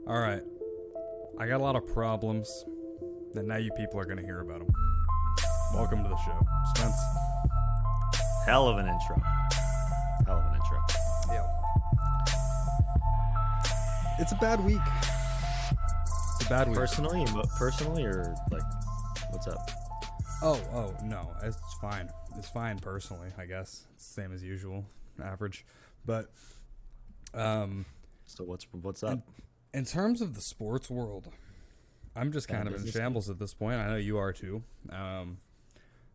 All right. I got a lot of problems, and now you people are going to hear about them. Welcome to the show. Spence. Hell of an intro. Hell of an intro. Yeah. It's a bad week. It's a bad week. Personally, or like, what's up? Oh, no. It's fine. It's fine personally, I guess. It's the same as usual, average. But, So what's up? in terms of the sports world, I'm just kind of in shambles at this point. I know you are too.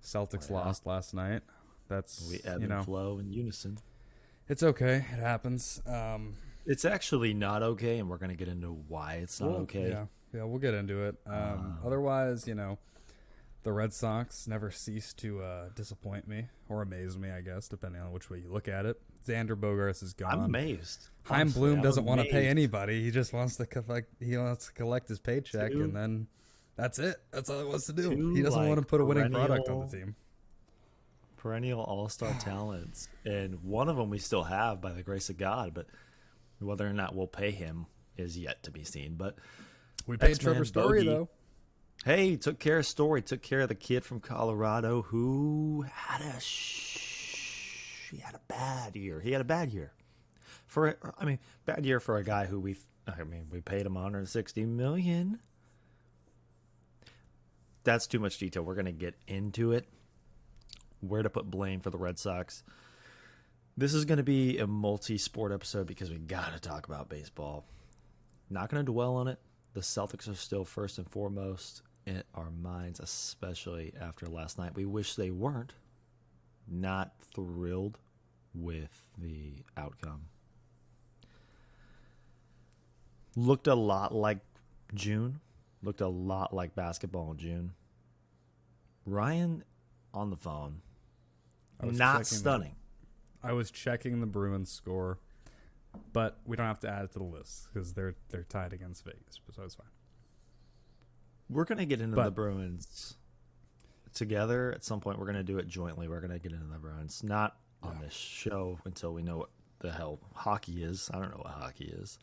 Celtics lost last night. That's, We ebb and flow in unison. It's okay. It happens. It's actually not okay, and we're going to get into why it's not okay. Yeah, we'll get into it. Otherwise, the Red Sox never cease to disappoint me or amaze me, I guess, depending on which way you look at it. Xander Boegarts is gone. I'm amazed. Chaim Bloom doesn't want to pay anybody. He just wants to collect his paycheck, and then that's it. That's all he wants to do. He doesn't want to put a winning product on the team. Perennial all-star talents, and one of them we still have by the grace of God, but whether or not we'll pay him is yet to be seen. But we paid Trevor Story, though. Hey, took care of Story, took care of the kid from Colorado who had a bad year. He had a bad year. Bad year for a guy who we paid him $160 million. That's too much detail. We're going to get into it. Where to put blame for the Red Sox. This is going to be a multi-sport episode because we got to talk about baseball. Not going to dwell on it. The Celtics are still first and foremost in our minds, especially after last night. We wish they weren't. Not thrilled with the outcome. Looked a lot like June. Looked a lot like basketball in June. Ryan on the phone. Not stunning. I was checking the Bruins score, but we don't have to add it to the list because they're tied against Vegas, so it's fine. We're going to get into the Bruins together at some point. We're going to do it jointly. We're going to get into the Bruins. Not on this show until we know what the hell hockey is. I don't know what hockey is.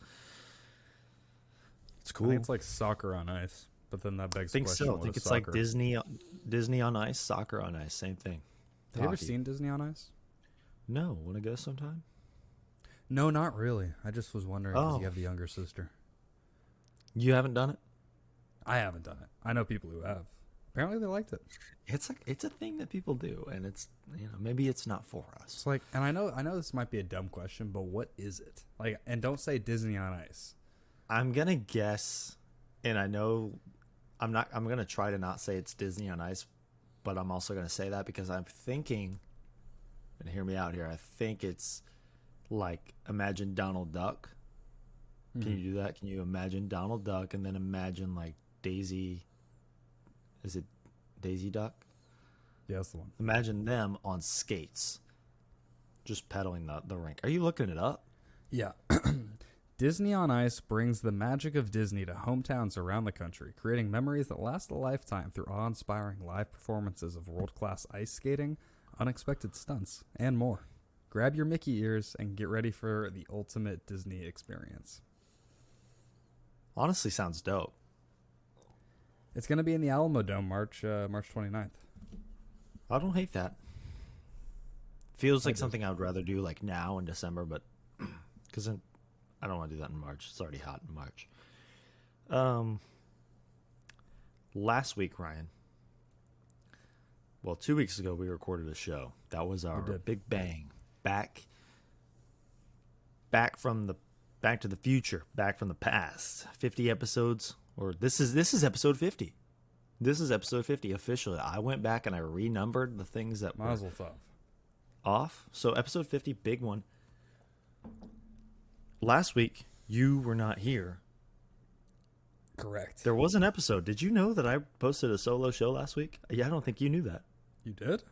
It's cool. I think it's like soccer on ice, but then that begs the question. I think it's soccer? like Disney on ice, soccer on ice, same thing. Have you ever seen Disney on Ice? No. Want to go sometime? No, not really. I just was wondering because you have the younger sister. You haven't done it? I haven't done it. I know people who have. Apparently they liked it. It's a thing that people do, and it's maybe it's not for us. It's like, and I know this might be a dumb question, but what is it? Like, and don't say Disney on Ice. I'm gonna guess, and I know I'm gonna try to not say it's Disney on Ice, but I'm also gonna say that because I'm thinking, and hear me out here, I think it's like imagine Donald Duck. Can you do that? Can you imagine Donald Duck and then imagine like Daisy? Is it Daisy Duck? Yeah, that's the one. Imagine them on skates, just pedaling the rink. Are you looking it up? Yeah. Disney on Ice brings the magic of Disney to hometowns around the country, creating memories that last a lifetime through awe-inspiring live performances of world-class ice skating, unexpected stunts, and more. Grab your Mickey ears and get ready for the ultimate Disney experience. Honestly, sounds dope. It's going to be in the Alamo Dome March 29th. I don't hate that. Feels like something I would rather do like now in December, but because I don't want to do that in March. It's already hot in March. Last week, Ryan. Well, 2 weeks ago, we recorded a show. That was our big bang. Back to the future, back from the past. 50 episodes, or this is episode 50. This is episode 50 officially. I went back and I renumbered the things that were off. So episode 50, big one. Last week, you were not here. Correct. There was an episode. Did you know that I posted a solo show last week? Yeah, I don't think you knew that. You did?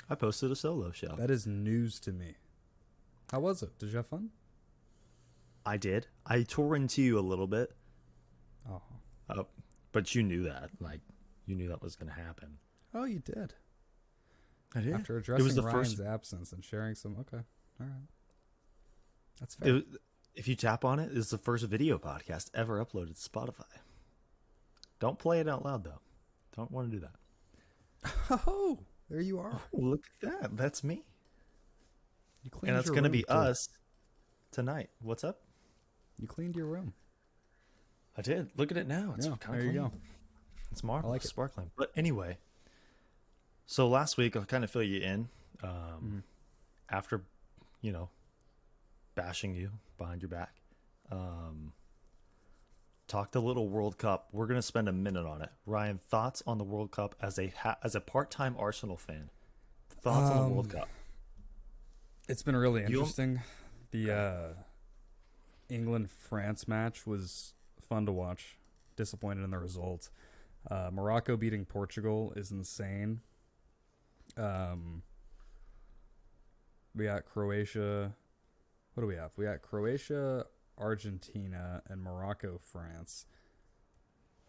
I posted a solo show. That is news to me. How was it? Did you have fun? I did. I tore into you a little bit. Oh. But you knew that. Like, you knew that was going to happen. Oh, you did. I did. After addressing Ryan's absence and sharing some... Okay. All right. That's fair. If you tap on it, it's the first video podcast ever uploaded to Spotify. Don't play it out loud, though. Don't want to do that. Oh, there you are. Oh, look at that. That's me. You cleaned And it's your going to room, be too. us tonight. What's up? You cleaned your room. I did. Look at it now. It's Yeah, kind there of you clean. go. It's marvelous. I like it. Sparkling. But anyway, so last week I'll kind of fill you in after, bashing you behind your back. Talked a little World Cup. We're going to spend a minute on it. Ryan, thoughts on the World Cup as a part-time Arsenal fan? Thoughts on the World Cup? It's been really interesting. The England-France match was fun to watch. Disappointed in the result. Morocco beating Portugal is insane. We got Croatia. What do we have? We got Croatia, Argentina, and Morocco, France.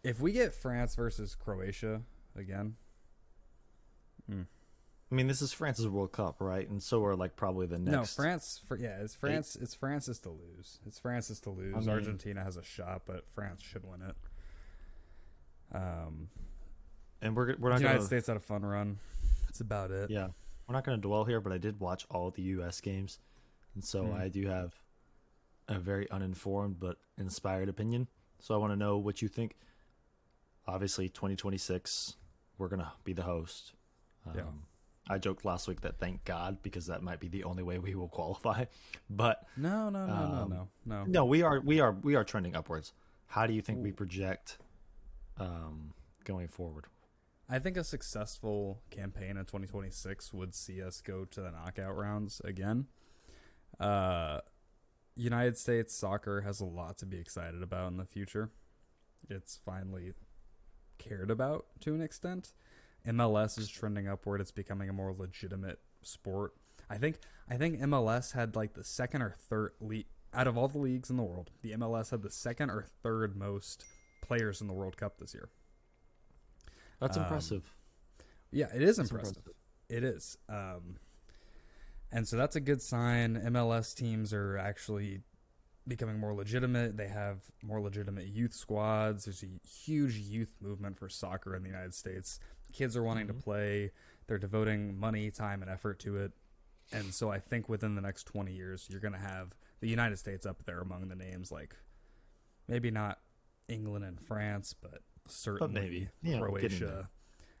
If we get France versus Croatia again, I mean, this is France's World Cup, right? And so are probably the next. no, France. It's France. It's France's to lose. It's France's to lose. I mean, Argentina has a shot, but France should win it. And we're not The going United to. States had a fun run. That's about it. Yeah, we're not going to dwell here, but I did watch all the U.S. games, and so I do have a very uninformed but inspired opinion. So I want to know what you think. Obviously, 2026, we're going to be the host. Yeah. I joked last week that thank God, because that might be the only way we will qualify. But No. no, we are trending upwards. How do you think we project going forward? I think a successful campaign in 2026 would see us go to the knockout rounds again. United States soccer has a lot to be excited about in the future. It's finally cared about to an extent. MLS is trending upward. It's becoming a more legitimate sport. I think MLS had the second or third league out of all the leagues in the world. The MLS had the second or third most players in the World Cup this year. That's impressive. Yeah, it is impressive. It is. And so that's a good sign. MLS teams are actually becoming more legitimate. They have more legitimate youth squads. There's a huge youth movement for soccer in the United States. Kids are wanting to play. They're devoting money, time, and effort to it. And so I think within the next 20 years, you're going to have the United States up there among the names, maybe not England and France, but certainly Croatia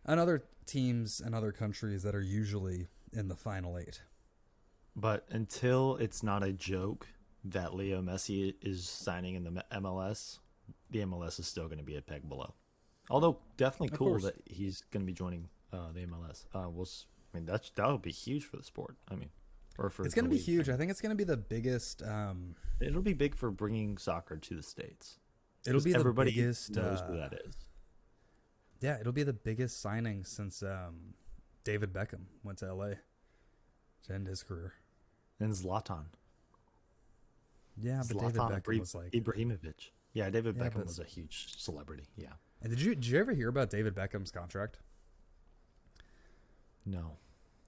and other teams and other countries that are usually in the final eight. But until it's not a joke that Leo Messi is signing in the MLS is still going to be a peg below. Although definitely cool that he's going to be joining the MLS. That would be huge for the sport. It's going to be huge. I think it's going to be the biggest. It'll be big for bringing soccer to the States. It'll be everybody the biggest. Knows who that is. Yeah, it'll be the biggest signing since David Beckham went to LA to end his career. And Zlatan. Yeah, but David Beckham was Ibrahimovic. Yeah, David Beckham was a huge celebrity. Yeah. And did you ever hear about David Beckham's contract? No.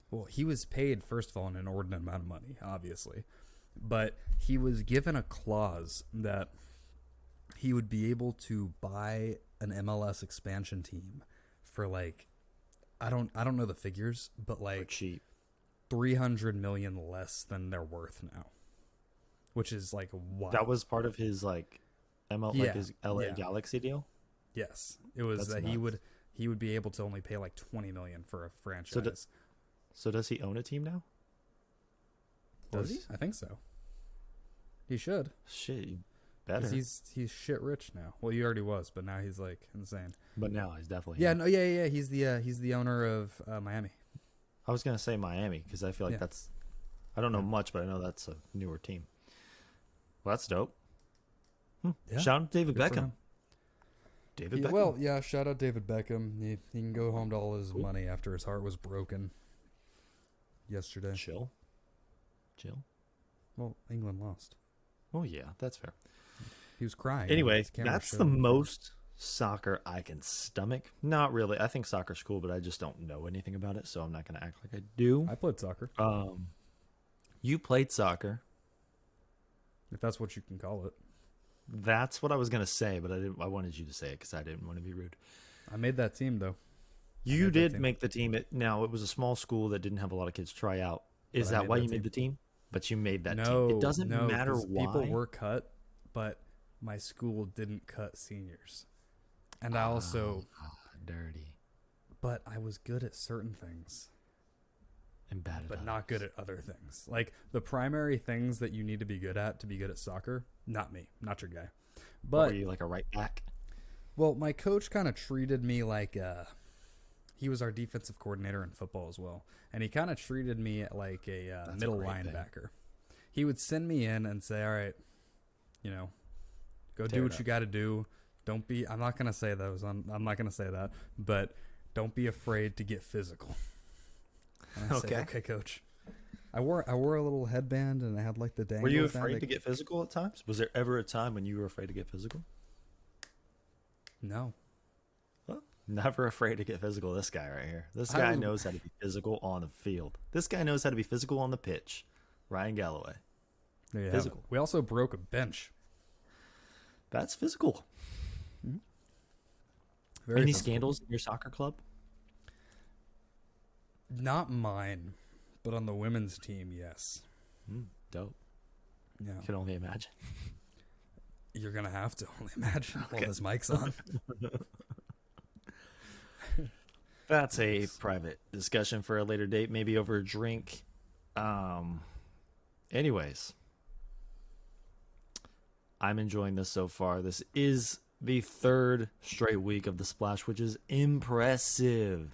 Well, he was paid, first of all, an inordinate amount of money, obviously. But he was given a clause that he would be able to buy an MLS expansion team for I don't know the figures, but cheap. 300 million less than they're worth now. Which is wild. That was part of his his LA Galaxy deal? Yes. It was that he would be able to only pay 20 million for a franchise. So does he own a team now? Does he? I think so. He should. Shit, better. 'Cause he's shit rich now. Well, he already was, but now he's insane. But now he's definitely Yeah. He's the owner of Miami. I was gonna say Miami because I feel that's. I don't know much, but I know that's a newer team. Well, that's dope. Yeah. Shout out to David Beckham. Beckham. Well, yeah. Shout out David Beckham. He can go home to all his money after his heart was broken yesterday. Chill. Well, England lost. Oh yeah, that's fair. He was crying. Anyway, that's the most soccer I can stomach. Not really. I think soccer's cool, but I just don't know anything about it, so I'm not going to act like I do. I played soccer. You played soccer. if that's what you can call it. That's what I was gonna say, but I wanted you to say it because I didn't want to be rude. I made that team though. You did make the team. Now it was a small school that didn't have a lot of kids try out. Is that why you made the team? But you made that team. It doesn't matter why. People were cut, but my school didn't cut seniors, and I also dirty. But I was good at certain things. And bad at but others. Not good at other things. Like the primary things that you need to be good at soccer, not me, not your guy. But were you like a right back? Well, my coach kind of treated me like he was our defensive coordinator in football as well, and he kind of treated me like a middle linebacker. He would send me in and say, "All right, go do what you got to do. Don't be." I'm not gonna say those. I'm not gonna say that, but don't be afraid to get physical. And I said, okay, coach. I wore a little headband and I had like the dangle. Were you afraid to get physical at times? Was there ever a time when you were afraid to get physical? No. Well, never afraid to get physical. This guy right here. This guy knows how to be physical on the field. This guy knows how to be physical on the pitch. Ryan Galloway. Physical. We also broke a bench. That's physical. Mm-hmm. Any scandals in your soccer club? Not mine, but on the women's team, yes. Dope. Yeah. I can only imagine. You're going to have to only imagine while this mic's on. That's a private discussion for a later date, maybe over a drink. Anyways, I'm enjoying this so far. This is the third straight week of the Splash, which is impressive.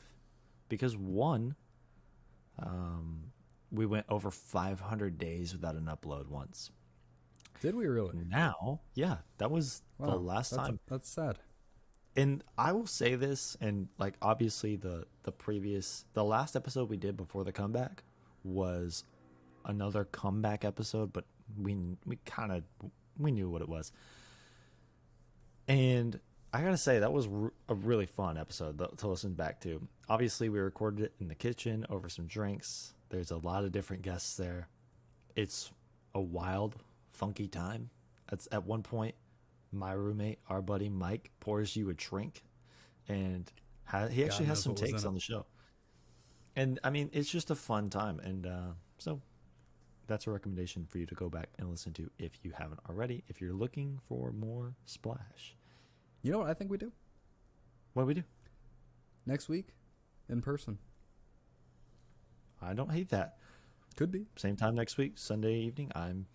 Because one, we went over 500 days without an upload once. Did we really? Now, yeah, that was the last time. That's sad. And I will say this, and like obviously the last episode we did before the comeback was another comeback episode, but we knew what it was. And I gotta say that was a really fun episode to listen back to. Obviously, we recorded it in the kitchen over some drinks. There's a lot of different guests there. It's a wild, funky time. At one point, my roommate, our buddy Mike, pours you a drink, and he actually has some takes on the show. And I mean, it's just a fun time, and so that's a recommendation for you to go back and listen to if you haven't already. If you're looking for more Splash. You know what I think we do? What do we do? Next week, in person. I don't hate that. Could be. Same time next week, Sunday evening. I'm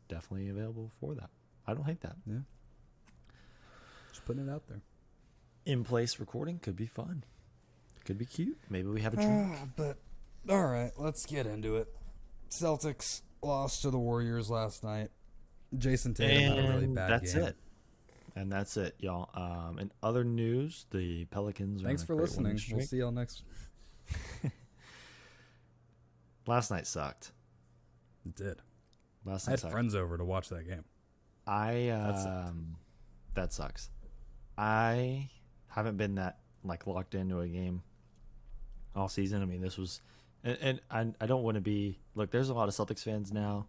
definitely available for that. I don't hate that. Yeah. Just putting it out there. In-place recording could be fun. Could be cute. Maybe we have a drink. But, all right, let's get into it. Celtics lost to the Warriors last night. Jayson Tatum had a really bad game. That's it. And that's it, y'all. In other news, the Pelicans. Thanks for listening. We'll see y'all next. Last night sucked. It did. Last I night had friends over to watch that game. That sucks. I haven't been that locked into a game all season. I mean, this was, and I don't want to be. Look, there's a lot of Celtics fans now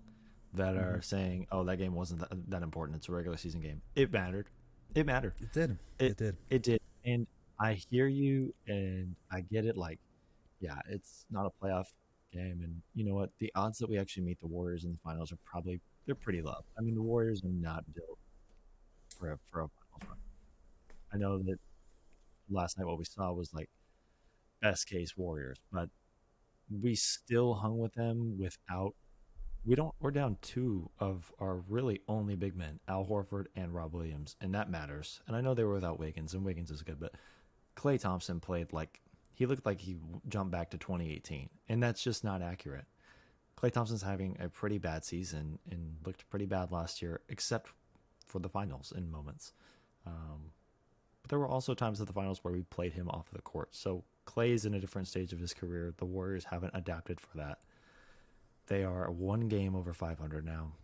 that are saying, "Oh, that game wasn't that important. It's a regular season game." It mattered. It mattered. It did. It did. It did. And I hear you, and I get it. Yeah, it's not a playoff game, and you know what? The odds that we actually meet the Warriors in the finals are they're pretty low. I mean, the Warriors are not built for a finals run. I know that last night what we saw was best case Warriors, but we still hung with them without. We're down two of our really only big men, Al Horford and Rob Williams, and that matters. And I know they were without Wiggins, and Wiggins is good, but Klay Thompson played he looked like he jumped back to 2018, and that's just not accurate. Klay Thompson's having a pretty bad season and looked pretty bad last year, except for the finals in moments. But there were also times at the finals where we played him off of the court. So Klay is in a different stage of his career. The Warriors haven't adapted for that. They are one game over 500 now.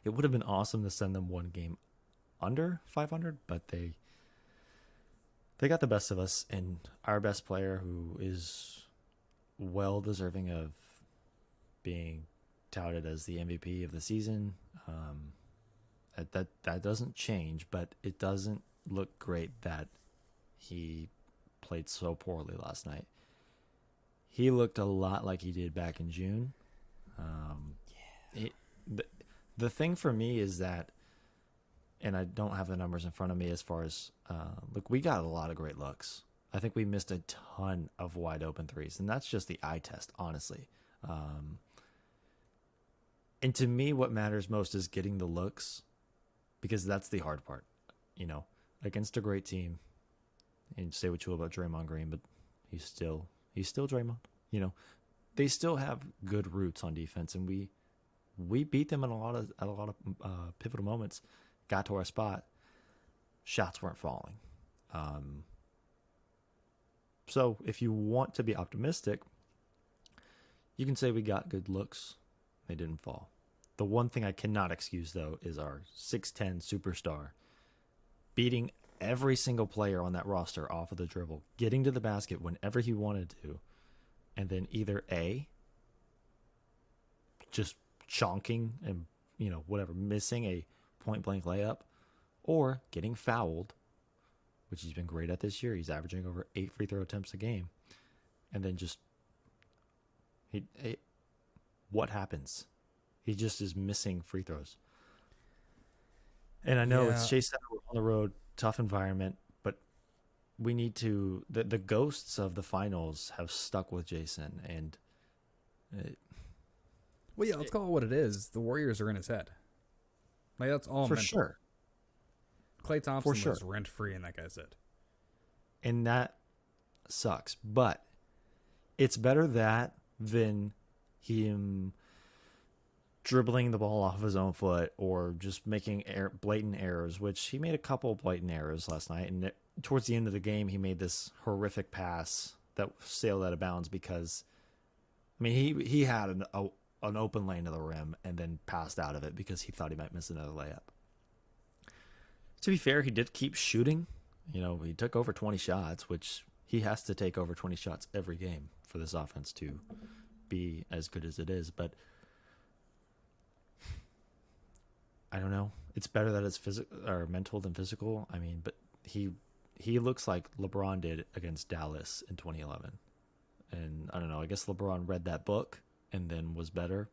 It would have been awesome to send them one game under 500, but they got the best of us, and our best player, who is well deserving of being touted as the MVP of the season, That doesn't change, but it doesn't look great that he played so poorly last night. He looked a lot like he did back in June. The thing for me is that, and I don't have the numbers in front of me as far as, look, we got a lot of great looks. I think we missed a ton of wide open threes, and that's just the eye test, honestly. And to me, what matters most is getting the looks, because that's the hard part, against a great team. And say what you will about Draymond Green, but he's still Draymond. They still have good roots on defense, and we beat them in a lot of pivotal moments. Got to our spot, shots weren't falling. So if you want to be optimistic, you can say we got good looks. They didn't fall. The one thing I cannot excuse, though, is our 6'10 superstar beating every single player on that roster off of the dribble, getting to the basket whenever he wanted to, and then either A, just chonking and, missing a point-blank layup, or getting fouled, which he's been great at this year. He's averaging over 8 free throw attempts a game. And then just, what happens? He just is missing free throws. And I know it's Chase Center, we're on the road, tough environment, but we need to, the ghosts of the finals have stuck with Jayson, and let's call it what it is. The Warriors are in his head. Like, that's all for sure. Klay Thompson was rent-free in that guy's head. And that sucks, but it's better that than him dribbling the ball off his own foot or just making blatant errors, which he made a couple of blatant errors last night. And towards the end of the game, he made this horrific pass that sailed out of bounds because, he had an open lane to the rim and then passed out of it because he thought he might miss another layup. To be fair, he did keep shooting. He took over 20 shots, which he has to take over 20 shots every game for this offense to be as good as it is. But I don't know. It's better that it's physical or mental than physical. But he looks like LeBron did against Dallas in 2011. And I don't know. I guess LeBron read that book and then was better.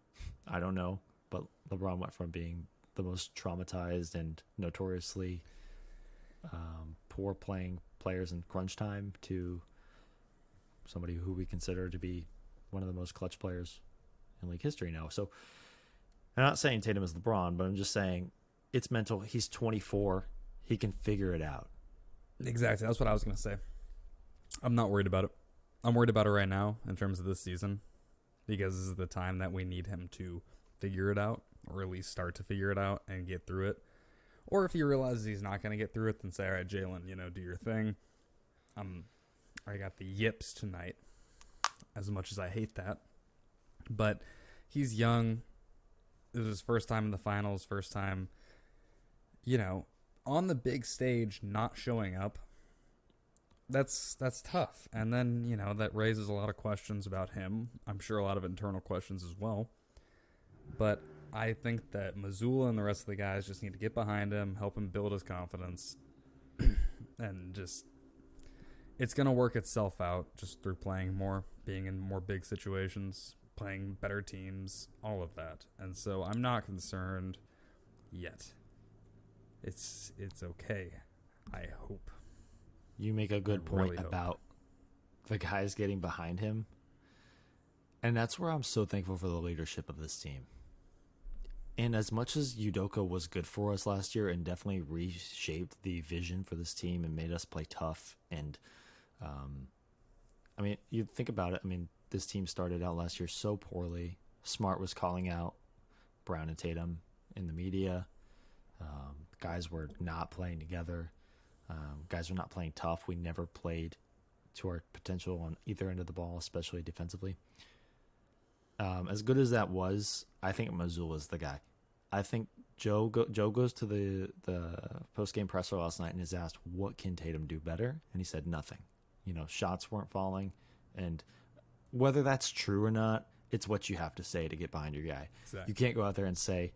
I don't know. But LeBron went from being the most traumatized and notoriously poor playing players in crunch time to somebody who we consider to be one of the most clutch players in league history now. So I'm not saying Tatum is LeBron, but I'm just saying it's mental. He's 24. He can figure it out. Exactly. That's what I was going to say. I'm not worried about it. I'm worried about it right now in terms of this season because this is the time that we need him to figure it out, or at least start to figure it out and get through it. Or if he realizes he's not going to get through it, then say, all right, Jalen, do your thing. I got the yips tonight, as much as I hate that. But he's young. It was his first time in the finals, first time, on the big stage, not showing up. That's tough. And then, that raises a lot of questions about him. I'm sure a lot of internal questions as well. But I think that Mazzulla and the rest of the guys just need to get behind him, help him build his confidence, and just, it's going to work itself out just through playing more, being in more big situations, playing better teams, all of that. And so I'm not concerned yet. It's okay, I hope. You make a good point about the guys getting behind him. And that's where I'm so thankful for the leadership of this team. And as much as Udoka was good for us last year and definitely reshaped the vision for this team and made us play tough, and you think about it, this team started out last year so poorly. Smart was calling out Brown and Tatum in the media. Guys were not playing together. Guys were not playing tough. We never played to our potential on either end of the ball, especially defensively. As good as that was, I think Mazzulla is the guy. I think Joe goes to the post-game presser last night and is asked, what can Tatum do better? And he said nothing. Shots weren't falling. And whether that's true or not, it's what you have to say to get behind your guy. Exactly. You can't go out there and say,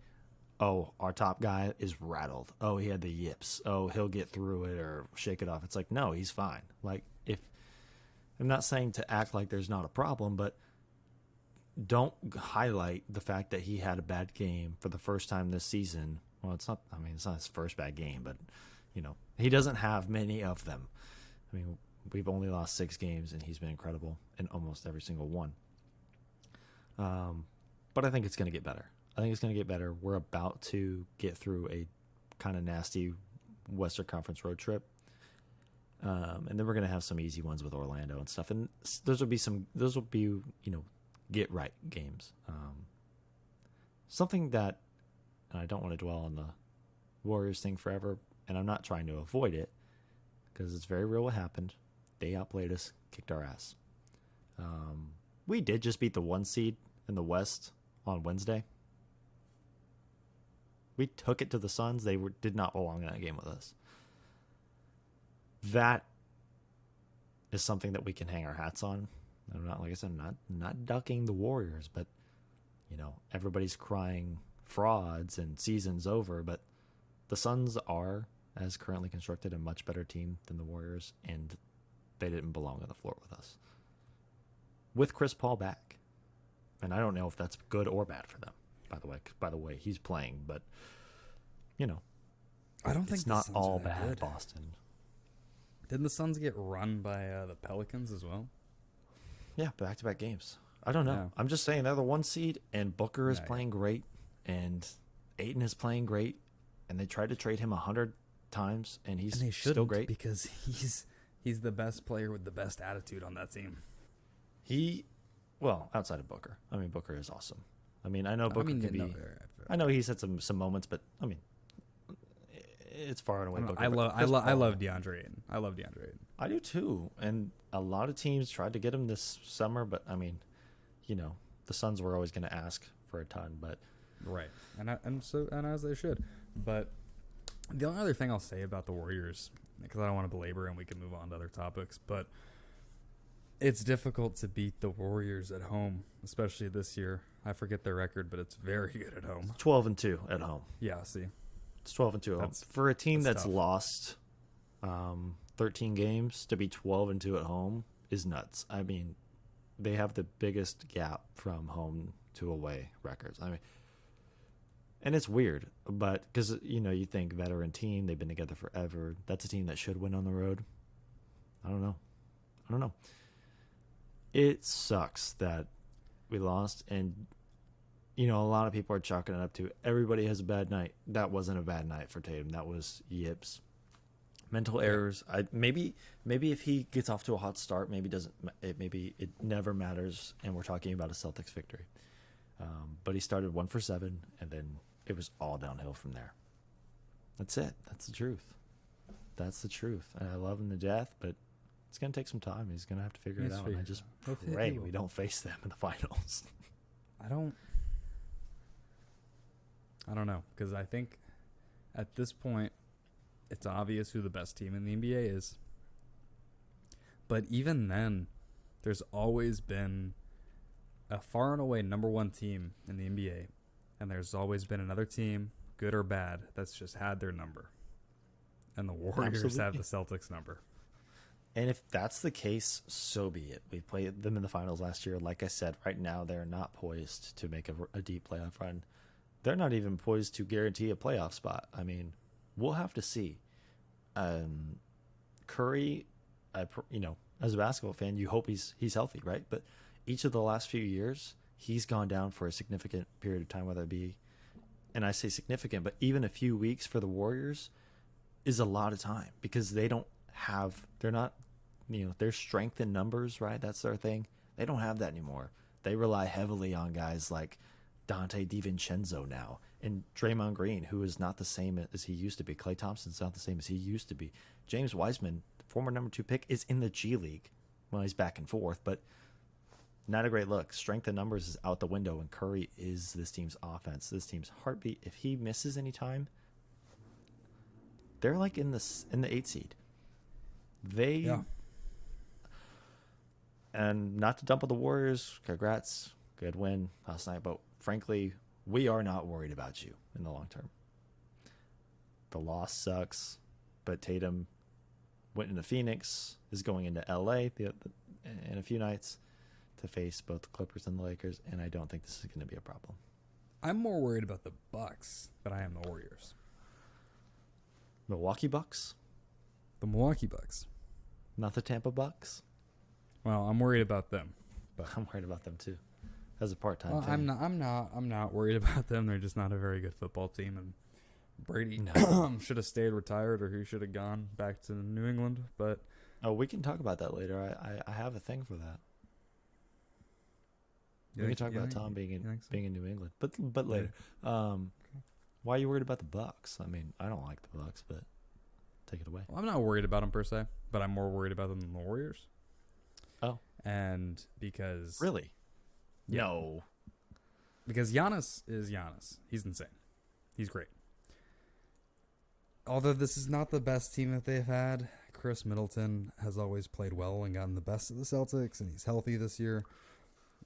oh, our top guy is rattled. Oh, he had the yips. Oh, he'll get through it or shake it off. It's like, no, he's fine. Like, if I'm not saying to act like there's not a problem, but don't highlight the fact that he had a bad game for the first time this season. Well, it's not, I mean, it's not his first bad game, but, he doesn't have many of them. I mean, we've only lost 6 games, and he's been incredible in almost every single one. But I think it's going to get better. We're about to get through a kind of nasty Western Conference road trip. And then we're going to have some easy ones with Orlando and stuff. And those will be, get right games. Something that, and I don't want to dwell on the Warriors thing forever, and I'm not trying to avoid it because it's very real what happened. They outplayed us, kicked our ass. We did just beat the 1 seed in the West on Wednesday. We took it to the Suns. They did not belong in that game with us. That is something that we can hang our hats on. I'm not, like I said, I'm not ducking the Warriors, but everybody's crying frauds and season's over. But the Suns are, as currently constructed, a much better team than the Warriors, and they didn't belong on the floor with us. With Chris Paul back, and I don't know if that's good or bad for them. By the way, he's playing, but I don't think it's not all bad. good. Boston. Didn't the Suns get run by the Pelicans as well? Yeah, back-to-back games. I don't know. Yeah. I'm just saying they're the 1 seed, and Booker is playing great, and Ayton is playing great, and they tried to trade him 100 times, and he's still great because he's the best player with the best attitude on that team. Well, outside of Booker, I mean, Booker is awesome. I mean, I know Booker can be. I know he's had some moments, but I mean, it's far and away. Booker, I love DeAndre Ayton. I love DeAndre Ayton. I do too, and a lot of teams tried to get him this summer, but I mean, the Suns were always going to ask for a ton, but right, and as they should. But the only other thing I'll say about the Warriors, because I don't want to belabor and we can move on to other topics, but it's difficult to beat the Warriors at home, especially this year. I forget their record, but it's very good at home. 12-2 at home. Yeah, see. It's 12-2 at home. For a team that's lost 13 games, to be 12-2 at home is nuts. I mean, they have the biggest gap from home to away records. I mean, and it's weird, but because, you think veteran team, they've been together forever. That's a team that should win on the road. I don't know. It sucks that we lost, and a lot of people are chalking it up to everybody has a bad night. That wasn't a bad night for Tatum. That was yips, mental errors. Maybe if he gets off to a hot start, maybe it never matters, and we're talking about a Celtics victory. But he started 1 for 7, and then it was all downhill from there. That's it. That's the truth. And I love him to death, but it's going to take some time. He's going to have to figure it out. And I just pray we don't face them in the finals. I don't know, because I think at this point it's obvious who the best team in the NBA is. But even then, there's always been a far and away number 1 team in the NBA, and there's always been another team, good or bad, that's just had their number. And the Warriors have the Celtics number. And if that's the case, so be it. We played them in the finals last year. Like I said, right now they're not poised to make a deep playoff run. They're not even poised to guarantee a playoff spot. I mean, we'll have to see. Curry, as a basketball fan, you hope he's healthy, right? But each of the last few years, he's gone down for a significant period of time, whether it be, and I say significant, but even a few weeks for the Warriors is a lot of time because they're not, their strength in numbers, right? That's their thing. They don't have that anymore. They rely heavily on guys like Dante DiVincenzo now and Draymond Green, who is not the same as he used to be. Klay Thompson's not the same as he used to be. James Wiseman, former number 2 pick, is in the G League. Well, he's back and forth, but not a great look. Strength in numbers is out the window, and Curry is this team's offense, this team's heartbeat. If he misses any time, they're like in the 8 seed. And not to dump on the Warriors, congrats, good win last night. But frankly, we are not worried about you in the long term. The loss sucks, but Tatum went into Phoenix, is going into LA in a few nights to face both the Clippers and the Lakers, and I don't think this is going to be a problem. I'm more worried about the Bucks than I am the Warriors. Milwaukee Bucks? The Milwaukee Bucks. Not the Tampa Bucks? Well, I'm worried about them. But I'm worried about them too. As a part-time Well, fan. I'm not worried about them. They're just not a very good football team, and Brady should have stayed retired, or he should have gone back to New England. But we can talk about that later. I have a thing for that. We can talk about Tom being in New England, but later. Yeah. Why are you worried about the Bucks? I mean, I don't like the Bucks, but take it away. Well, I'm not worried about them per se, but I'm more worried about them than the Warriors. Oh, and because really? Yeah. No, because Giannis is Giannis. He's insane. He's great. Although this is not the best team that they've had, Chris Middleton has always played well and gotten the best of the Celtics, and he's healthy this year.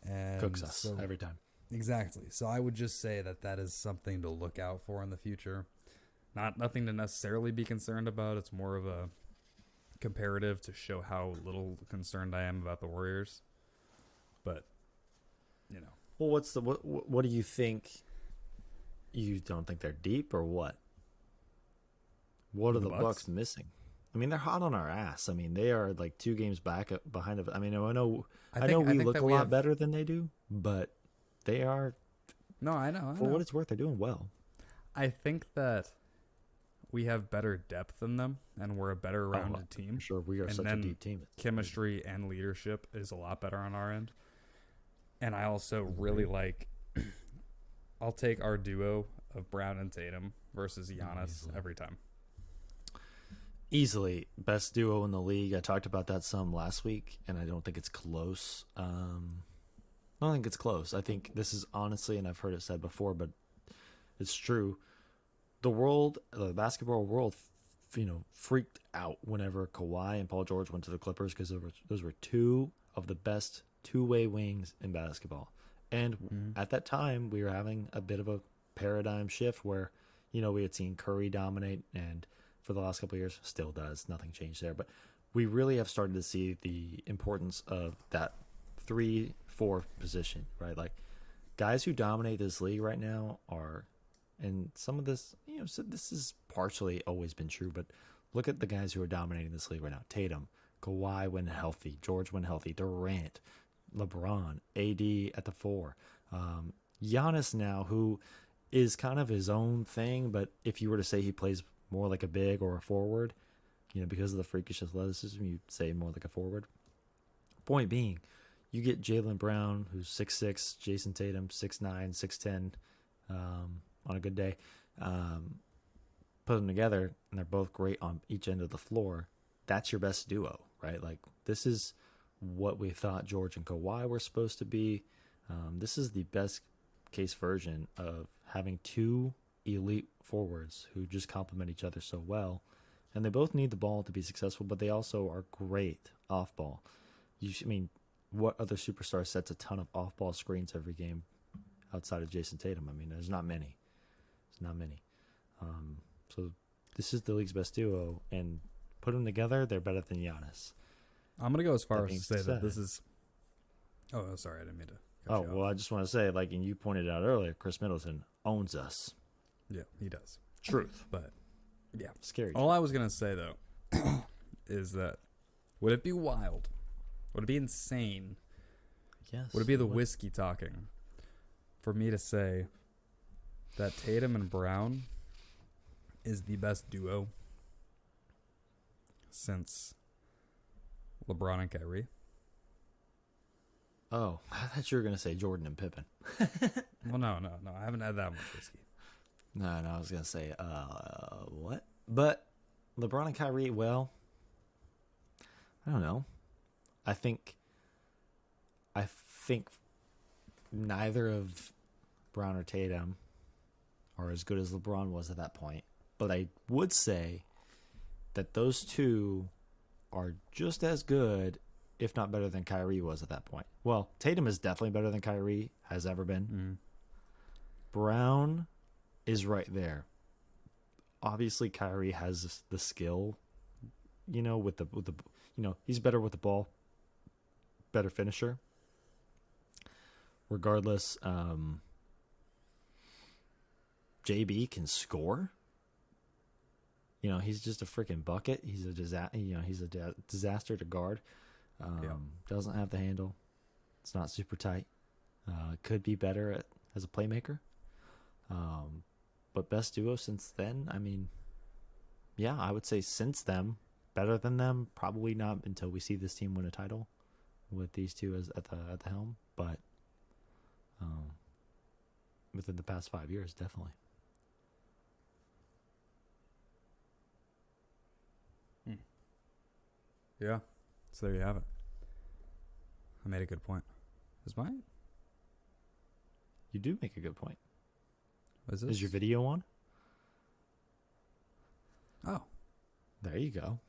And cooks us every time. Exactly. So I would just say that is something to look out for in the future. Nothing to necessarily be concerned about. It's more of a comparative to show how little concerned I am about the Warriors. But, Well, what do you think? You don't think they're deep, or what? What are the Bucks missing? I mean, they're hot on our ass. I mean, they are like 2 games back behind of. I mean, I know we look a lot better than they do, but they are. No, I know. For what it's worth, they're doing well. I think that we have better depth than them, and we're a better rounded team. Sure, we are such a deep team. Chemistry and leadership is a lot better on our end. And I also really like. I'll take our duo of Brown and Tatum versus Giannis every time. Easily best duo in the league. I talked about that some last week, and I don't think it's close. I don't think it's close. I think this is honestly, and I've heard it said before, but it's true. The basketball world, freaked out whenever Kawhi and Paul George went to the Clippers, because those were 2 of the best two-way wings in basketball. And at that time, we were having a bit of a paradigm shift where, we had seen Curry dominate, and for the last couple of years, still does. Nothing changed there. But we really have started to see the importance of that 3-4 position, right? Like, guys who dominate this league right now are, and some of this, so this has partially always been true, but look at the guys who are dominating this league right now. Tatum, Kawhi when healthy, George when healthy, Durant, LeBron, AD at the 4. Giannis now, who is kind of his own thing, but if you were to say he plays more like a big or a forward, because of the freakish athleticism, you'd say more like a forward. Point being, you get Jaylen Brown, who's 6'6", Jayson Tatum, 6'9", 6'10", on a good day. Put them together, and they're both great on each end of the floor. That's your best duo, right? Like, this is what we thought George and Kawhi were supposed to be. This is the best case version of having 2 elite forwards who just complement each other so well. And they both need the ball to be successful, but they also are great off ball. What other superstar sets a ton of off ball screens every game outside of Jayson Tatum? I mean, there's not many. So this is the league's best duo, and put them together, they're better than Giannis. I'm going to go as far as to say that this is... Oh, sorry, I didn't mean to cut you off. I just want to say, and you pointed out earlier, Chris Middleton owns us. Yeah, he does. Truth. But, yeah. Scary. All I was going to say, though, is that would it be wild? Would it be insane? Yes. Would it be the whiskey talking for me to say that Tatum and Brown is the best duo since LeBron and Kyrie? Oh, I thought you were going to say Jordan and Pippen. Well, no. I haven't had that much whiskey. No, I was going to say, what? But LeBron and Kyrie, well, I don't know. I think neither of Brown or Tatum are as good as LeBron was at that point. But I would say that those 2 are just as good, if not better than Kyrie was at that point. Well, Tatum is definitely better than Kyrie has ever been. Brown is right there. Obviously, Kyrie has the skill, with the he's better with the ball, better finisher. Regardless, JB can score. He's just a freaking bucket. He's a disaster to guard. Doesn't have the handle. It's not super tight. Could be better as a playmaker. But best duo since then, I would say since them, better than them, probably not until we see this team win a title with these two as at the helm. But within the past 5 years, definitely. Yeah. So there you have it. I made a good point. Is mine? You do make a good point. Is this? Is your video on? Oh. There you go.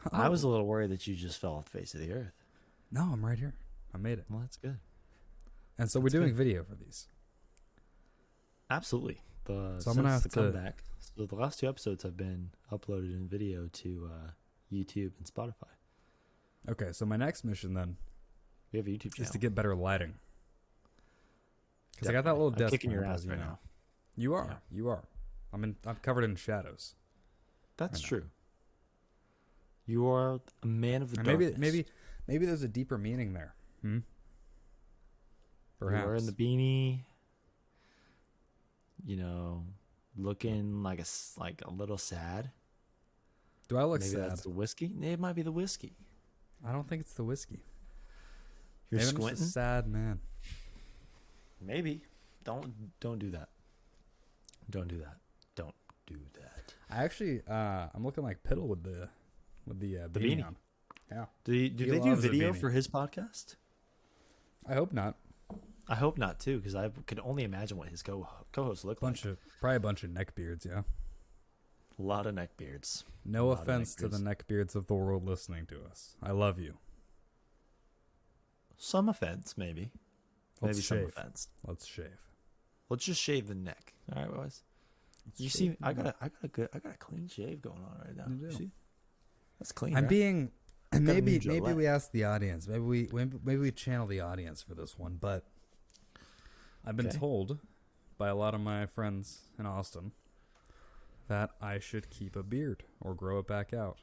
Oh. I was a little worried that you just fell off the face of the earth. No, I'm right here. I made it. Well, that's good. And so we're doing video for these. Absolutely. So I'm gonna have to comeback. So the last 2 episodes have been uploaded in video to YouTube and Spotify. Okay, so my next mission then We have a YouTube channel. is to get better lighting. Because I got that little desk. I'm kicking your lamp, ass as right you know. now. You are. Yeah. You are. I'm covered in shadows. That's I know. true. You are a man of the And darkness. maybe there's a deeper meaning there. Perhaps. You are in the beanie. Looking like a little sad. Do I look Maybe sad? that's the whiskey. It might be the whiskey. I don't think it's the whiskey. You're Maybe I'm squinting. just a sad man. Maybe. Don't do that. Don't do that. Don't do that. I actually, I'm looking like Piddle with the beanie beanie. on. Yeah. Do He they do loves a video beanie. for his podcast? I hope not. I hope not too, because I could only imagine what his co-hosts look like. Probably a bunch of neckbeards. Yeah. A lot of neckbeards. No A lot of offense to the neckbeards of the world listening to us. I love you. Some offense, maybe. Let's Maybe some shave. offense. Let's shave. Let's just shave the neck. All right, boys. You see, I got a clean shave going on right now. You do. See? That's clean. I'm right? being. got a new Maybe Gillette. we ask the audience. Maybe we channel the audience for this one. But I've been Okay. told by a lot of my friends in Austin that I should keep a beard or grow it back out.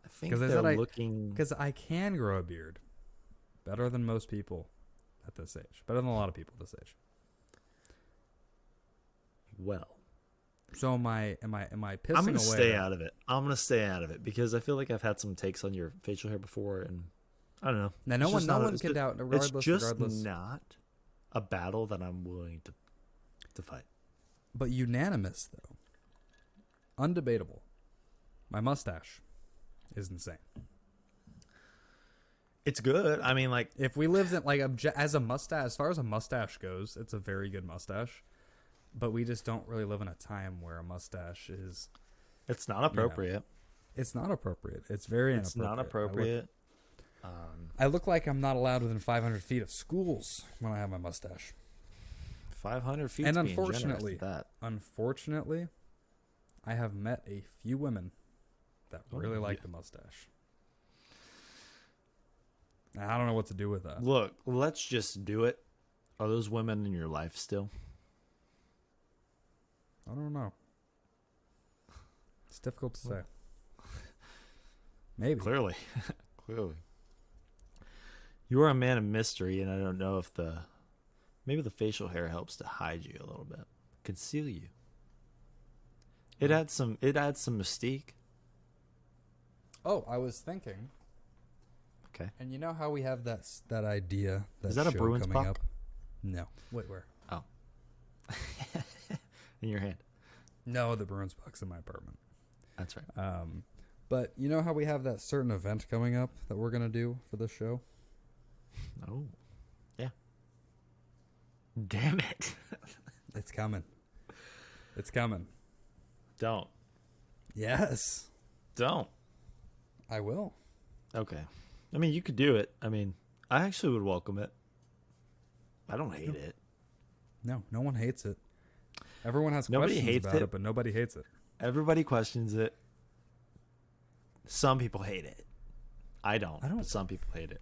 I think 'Cause I they're said looking. Because I can grow a beard better than most people at this age. Better than a lot of people at this age. Well, So am I pissing I'm gonna away? stay that- out of it. I'm gonna stay out of it because I feel like I've had some takes on your facial hair before, and I don't know. Now, It's just not a- one it's can just- doubt. Regardless, It's just regardless. not a battle that I'm willing to fight. But unanimous though, undebatable. My mustache is insane. It's good. I mean, like, If we lived in as a mustache, as far as a mustache goes, it's a very good mustache. But we just don't really live in a time where a mustache is. it's not appropriate. It's not appropriate. It's very inappropriate. It's not appropriate. I look like I'm not allowed within 500 feet of schools when I have my mustache. 500 feet. And being generous unfortunately, with that. Unfortunately, I have met a few women that really like yeah. the mustache. I don't know what to do with that. Look, let's just do it. Are those women in your life still? I don't know. It's difficult to say. Maybe. Clearly. Clearly. You are a man of mystery, and I don't know if maybe the facial hair helps to hide you a little bit, conceal you. It adds some mystique. Oh, I was thinking. Okay. And you know how we have that idea that Is that a show Bruins coming puck? up? No. Wait, where? Oh. In your hand. No, the Bruins puck's in my apartment. That's right. But you know how we have that certain event coming up that we're gonna do for this show? Oh. Yeah. Damn it. It's coming. It's coming. Don't. Yes, Don't. I will. Okay. I mean, you could do it. I mean, I actually would welcome it. I don't hate it. No, no one hates it. Everyone has Nobody questions hates about it. it, but nobody hates it. Everybody questions it. Some people hate it. I don't. But some people hate it.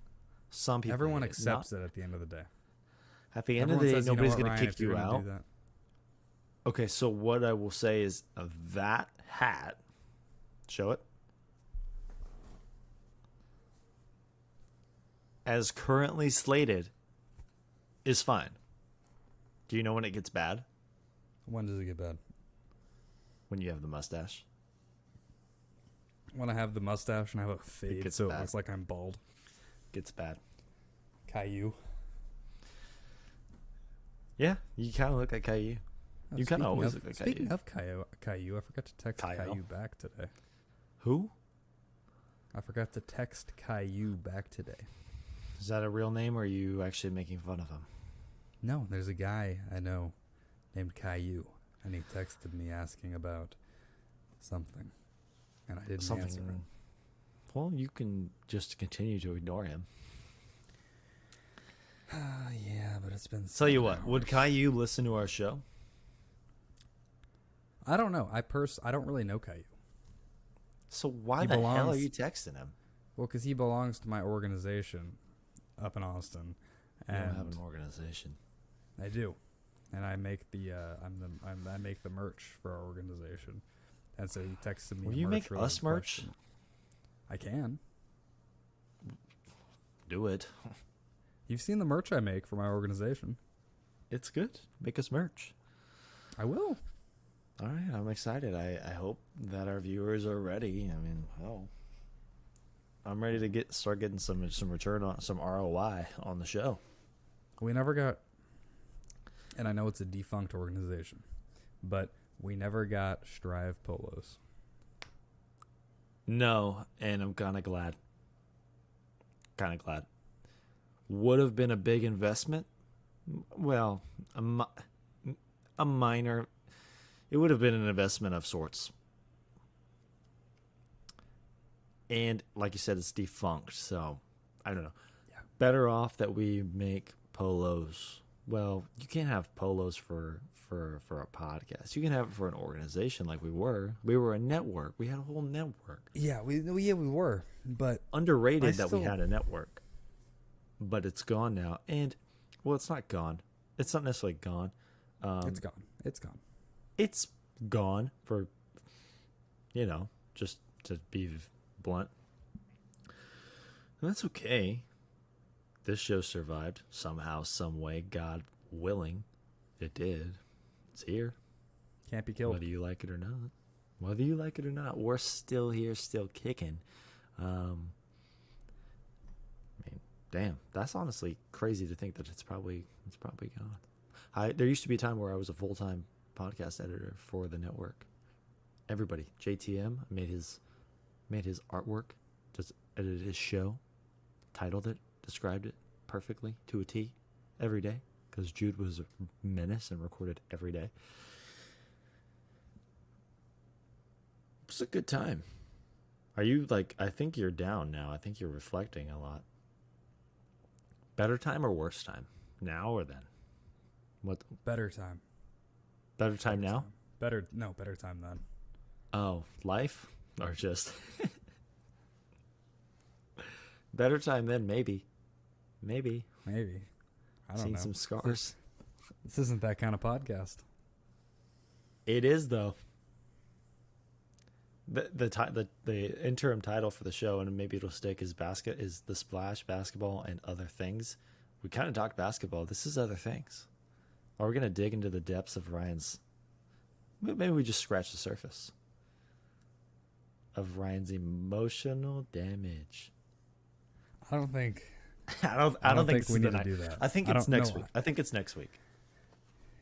Some people. Everyone hate accepts it. it at the end of the day. At the end Everyone of the day, says, you know nobody's what, going to Ryan, kick if you're you gonna out. do that. Okay, so what I will say is that hat. Show it. As currently slated, is fine. Do you know when it gets bad? When does it get bad? When you have the mustache. When I have the mustache and I have a fade, gets so bad. it looks like I'm bald. Gets bad. Caillou. Yeah, you kind of look like Caillou. You kind of always look like Caillou. Speaking of Caillou, I forgot to text Caillou back today. Who? I forgot to text Caillou back today. Is that a real name, or are you actually making fun of him? No, there's a guy I know named Caillou, and he texted me asking about something, and I didn't answer him. Well, you can just continue to ignore him. Yeah, but it's been. Tell you what, would Caillou listen to our show? I don't know. I don't really know Caillou. So why He the hell are belongs- you texting him? Well, because he belongs to my organization up in Austin, You and don't have an organization. I do, and I make I make the merch for our organization, and so he texted me. Will a you make merch-related us merch? question. I can. Do it. You've seen the merch I make for my organization. It's good. Make us merch. I will. All right, I'm excited. I hope that our viewers are ready. I mean, hell, I'm ready to start getting some return on some ROI on the show. We never got, and I know it's a defunct organization, but we never got Strive polos. No, and I'm kind of glad. Kind of glad. Would have been a big investment. Well, a minor. It would have been an investment of sorts. And like you said, it's defunct, so I don't know. Yeah. Better off that we make polos. Well, you can't have polos for a podcast. You can have it for an organization like we were. We were a network. We had a whole network. Yeah, we were, but Underrated that we had a network. But it's gone now. And, well, it's not gone. It's not necessarily gone. it's gone. It's gone. It's gone for, just to be blunt. And that's okay. This show survived somehow, some way. God willing, it did. It's here. Can't be killed. Whether you like it or not. Whether you like it or not, we're still here, still kicking. I mean, damn, that's honestly crazy to think that it's probably gone. There used to be a time where I was a full-time podcast editor for the network. Everybody, JTM made his artwork, just edited his show, titled it, described it perfectly to a T every day, because Jude was a menace and recorded every day. It was a good time. Are you I think you're down now. I think you're reflecting a lot. Better time or worse time? Now or then? What? Better time. Better time now? Better time then. Oh, life? Or just... Better time then, maybe. Maybe. I don't Seen know. some scars. This isn't that kind of podcast. It is, though. The interim title for the show, and maybe it'll stick, is The Splash, Basketball, and Other Things. We kind of talked basketball. This is Other Things. Are we going to dig into the depths of Ryan's... Maybe we just scratch the surface of Ryan's emotional damage. I don't think. I don't think we need to do that. I think it's next week. I think it's next week.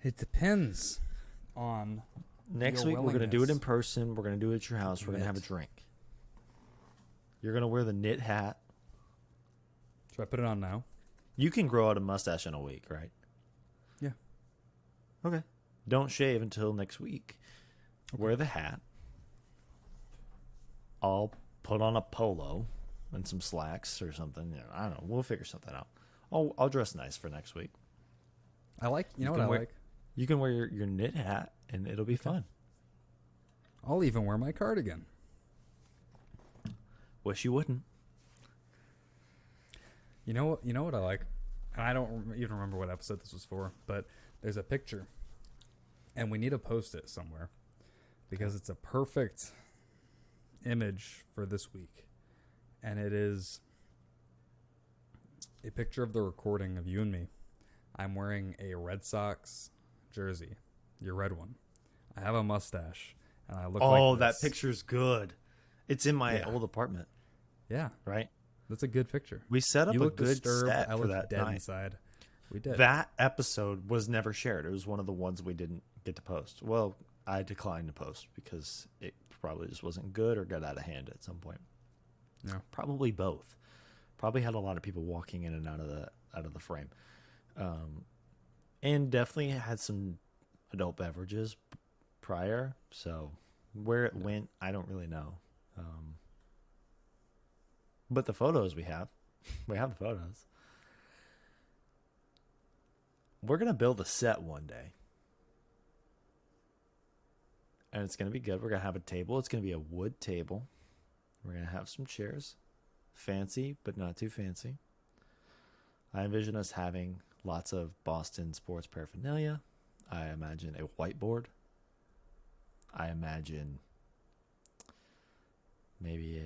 It depends on Next your week, we're going to do it in willingness. person. We're going to do it at your house. We're going to have a drink. You're going to wear the knit hat. Should I put it on now? You can grow out a mustache in a week, right? Yeah. Okay. Don't shave until next week. Okay. Wear the hat. I'll put on a polo and some slacks or something. I don't know. We'll figure something out. I'll dress nice for next week. I like. You know what can I wear- like? You can wear your knit hat, and it'll be fun. I'll even wear my cardigan. Wish you wouldn't. You know what? You know what I like? And I don't even remember what episode this was for, but there's a picture, and we need to post it somewhere because it's a perfect image for this week, and it is a picture of the recording of you and me. I'm wearing a Red Sox jersey, your red one. I have a mustache, and I look like Oh, this. that picture's good. It's in my old apartment. Yeah, right. That's a good picture. We set up You a look good disturbed. set I for look that dead night. inside. We did. That episode was never shared. It was one of the ones we didn't get to post. Well, I declined to post because it probably just wasn't good or got out of hand at some point. Yeah. Probably both. Probably had a lot of people walking in and out of the frame, and definitely had some adult beverages prior. So where it went, I don't really know. But the photos we have the photos. We're going to build a set one day. And it's going to be good. We're going to have a table. It's going to be a wood table. We're going to have some chairs. Fancy, but not too fancy. I envision us having lots of Boston sports paraphernalia. I imagine a whiteboard. I imagine maybe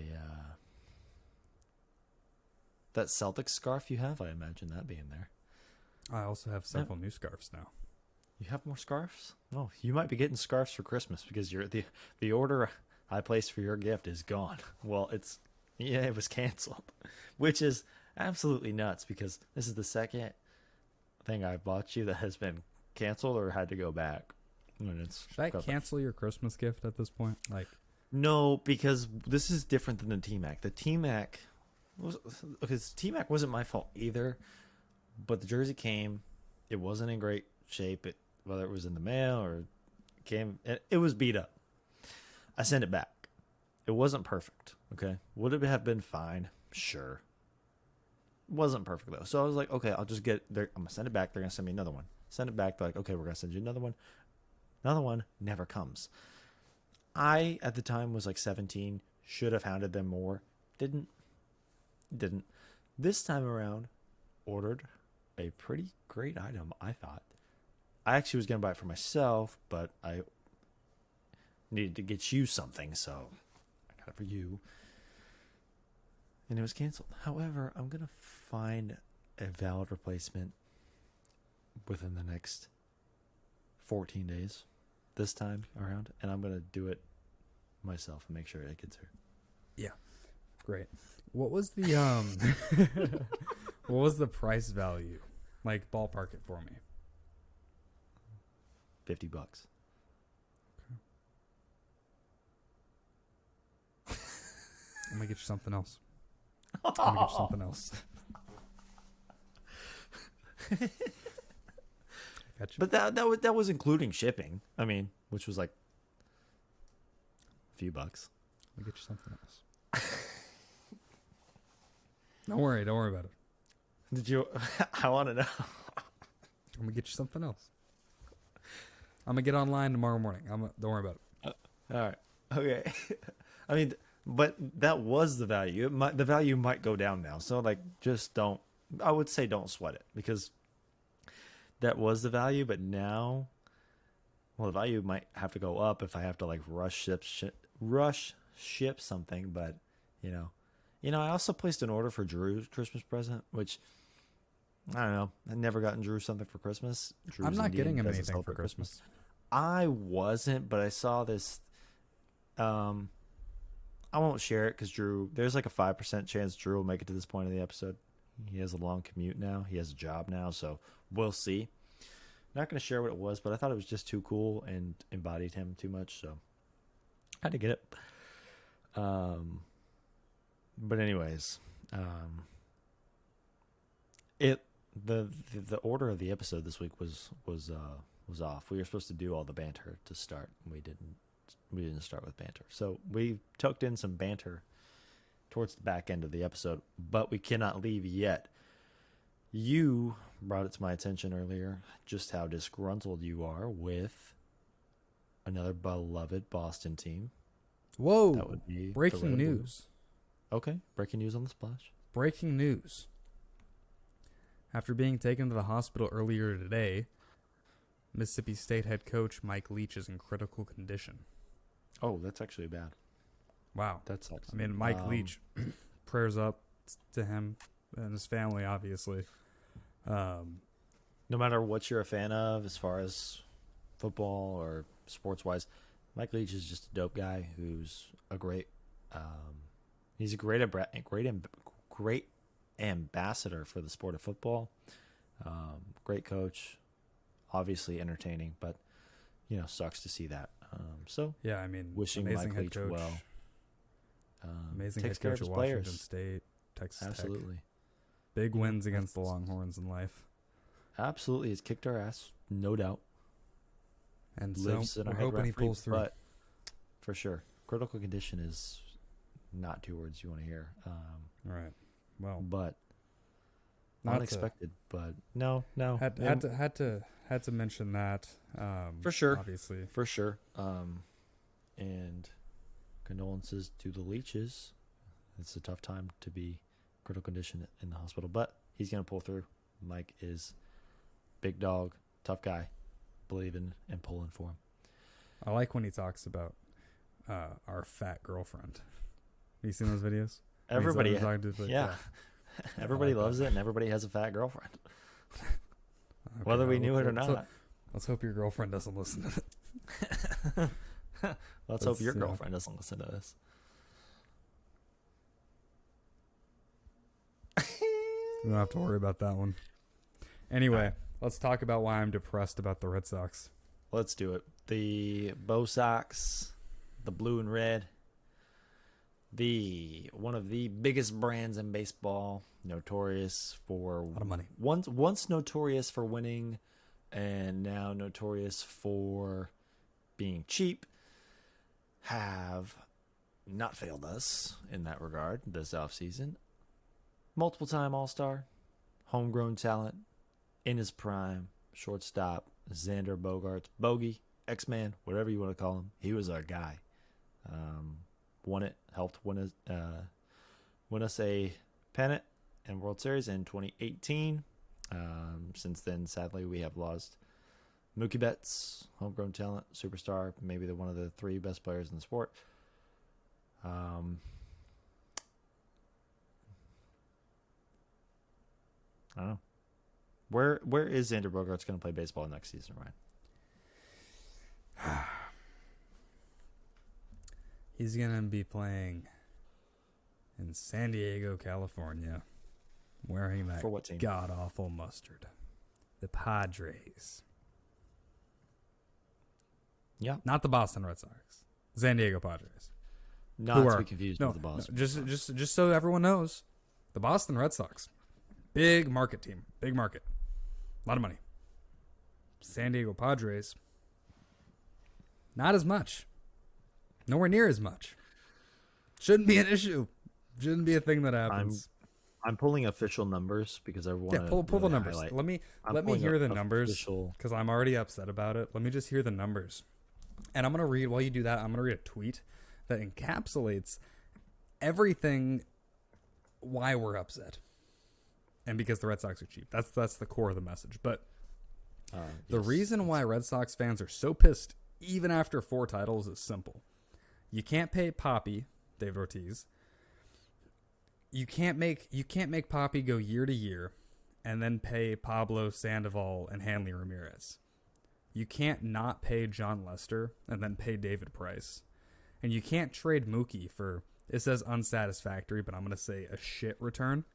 that Celtics scarf you have. I imagine that being there. I also have several new scarves now. You have more scarves? Oh, you might be getting scarves for Christmas because the order I placed for your gift is gone. Well, it was canceled, which is absolutely nuts because this is the second thing I bought you that has been canceled or had to go back. Should I cancel your Christmas gift at this point? No, because this is different than the T-Mac. The T-Mac wasn't my fault either, but the jersey came. It wasn't in great shape. Whether it was in the mail or came, it was beat up. I sent it back. It wasn't perfect. Okay, would it have been fine? Sure. It wasn't perfect though. So I was like, okay, I'll just I'm gonna send it back. They're gonna send me another one. Send it back. They're like, okay, we're gonna send you another one. Another one never comes. I at the time was like 17. Should have hounded them more. Didn't. This time around, ordered a pretty great item, I thought. I actually was going to buy it for myself, but I needed to get you something, so I got it for you. And it was canceled. However, I'm going to find a valid replacement within the next 14 days this time around, and I'm going to do it myself and make sure it gets here. Yeah. Great. What was the what was the price value? Ballpark it for me. $50. I'm gonna get you something else. I'm gonna get you something else. Got you. But that was including shipping. I mean, which was like a few bucks. I'll get you something else. Don't worry about it. Did you? I want to know. I'm gonna get you something else. I'm gonna get online tomorrow morning. Don't worry about it. All right. Okay. I mean, but that was the value. The value might go down now. So just don't. I would say don't sweat it because that was the value. But now, well, the value might have to go up if I have to rush ship something. But I also placed an order for Drew's Christmas present, which I don't know. I've never gotten Drew something for Christmas. Drew's I'm not Indian, getting him doesn't anything for celebrate Christmas. I wasn't, but I saw this. I won't share it because there's like a 5% chance Drew will make it to this point of the episode. He has a long commute now. He has a job now, so we'll see. Not going to share what it was, but I thought it was just too cool and embodied him too much, so I had to get it. But anyways, the order of the episode this week was off. We were supposed to do all the banter to start. We didn't start with banter. So we tucked in some banter towards the back end of the episode, but we cannot leave yet. You brought it to my attention earlier just how disgruntled you are with another beloved Boston team. Whoa! That would be the Breaking Red and Blue. news. Okay, breaking news on the splash. Breaking news. After being taken to the hospital earlier today, Mississippi State head coach Mike Leach is in critical condition. Oh, that's actually bad. Wow. That sucks. I mean, Mike Leach, prayers up to him and his family, obviously. No matter what you're a fan of as far as football or sports-wise, Mike Leach is just a dope guy who's a great he's a great ambassador for the sport of football. Great coach, obviously entertaining, but sucks to see that. So yeah, I mean, wishing amazing Mike head Leach coach, well. Amazing Takes head care coach of at his Washington players. State, Texas Tech. Absolutely. Big wins against the Longhorns in life. Absolutely. He's kicked our ass, no doubt. And Lives so in we're our head hoping he rent-free, pulls through. But for sure, critical condition is not two words you want to hear. All right. Well, But not unexpected. But no. Had to mention that. For sure. Obviously. For sure. And condolences to the Leaches. It's a tough time to be critical condition in the hospital, but he's going to pull through. Mike is big dog, tough guy, believing and pulling for him. I like when he talks about our fat girlfriend. Have you seen those videos? Everybody, yeah. Everybody like loves that. it, and everybody has a fat girlfriend, Okay, whether we well, knew it or let's- not. Let's hope your girlfriend doesn't listen to it. Let's hope your yeah. girlfriend doesn't listen to this. We don't have to worry about that one. Anyway, let's talk about why I'm depressed about the Red Sox. Let's do it. The Bo Sox, the blue and red, one of the biggest brands in baseball, notorious for A lot of money. once notorious for winning, and now notorious for being cheap, have not failed us in that regard this offseason. Multiple-time All-Star, homegrown talent, in his prime, shortstop, Xander Boegarts, Bogey, X-Man, whatever you want to call him. He was our guy. Won it, helped win us a pennant and World Series in 2018. Since then, sadly, we have lost Mookie Betts, homegrown talent, superstar, maybe one of the three best players in the sport. I don't know. Where is Xander Boegarts going to play baseball next season, Ryan? He's going to be playing in San Diego, California, wearing that For what team? god-awful mustard. The Padres. Yeah. Not the Boston Red Sox. San Diego Padres. Not Who to are- be confused No, with the Boston. just so everyone knows, the Boston Red Sox, big market team, big market, a lot of money. San Diego Padres, not as much, nowhere near as much. Shouldn't be an issue. Shouldn't be a thing that happens. I'm pulling official numbers because I want Yeah, to pull the really numbers. highlight. Let me pulling hear the a numbers official- because I'm already upset about it. Let me just hear the numbers, and I'm gonna read while you do that. I'm gonna read a tweet that encapsulates everything why we're upset, and because the Red Sox are cheap. That's the core of the message. But the Yes. reason why Red Sox fans are so pissed, even after 4 titles, is simple. You can't pay Papi, David Ortiz. You can't make Papi go year to year and then pay Pablo Sandoval and Hanley Ramirez. You can't not pay John Lester and then pay David Price. And you can't trade Mookie for, it says unsatisfactory, but I'm going to say a shit return.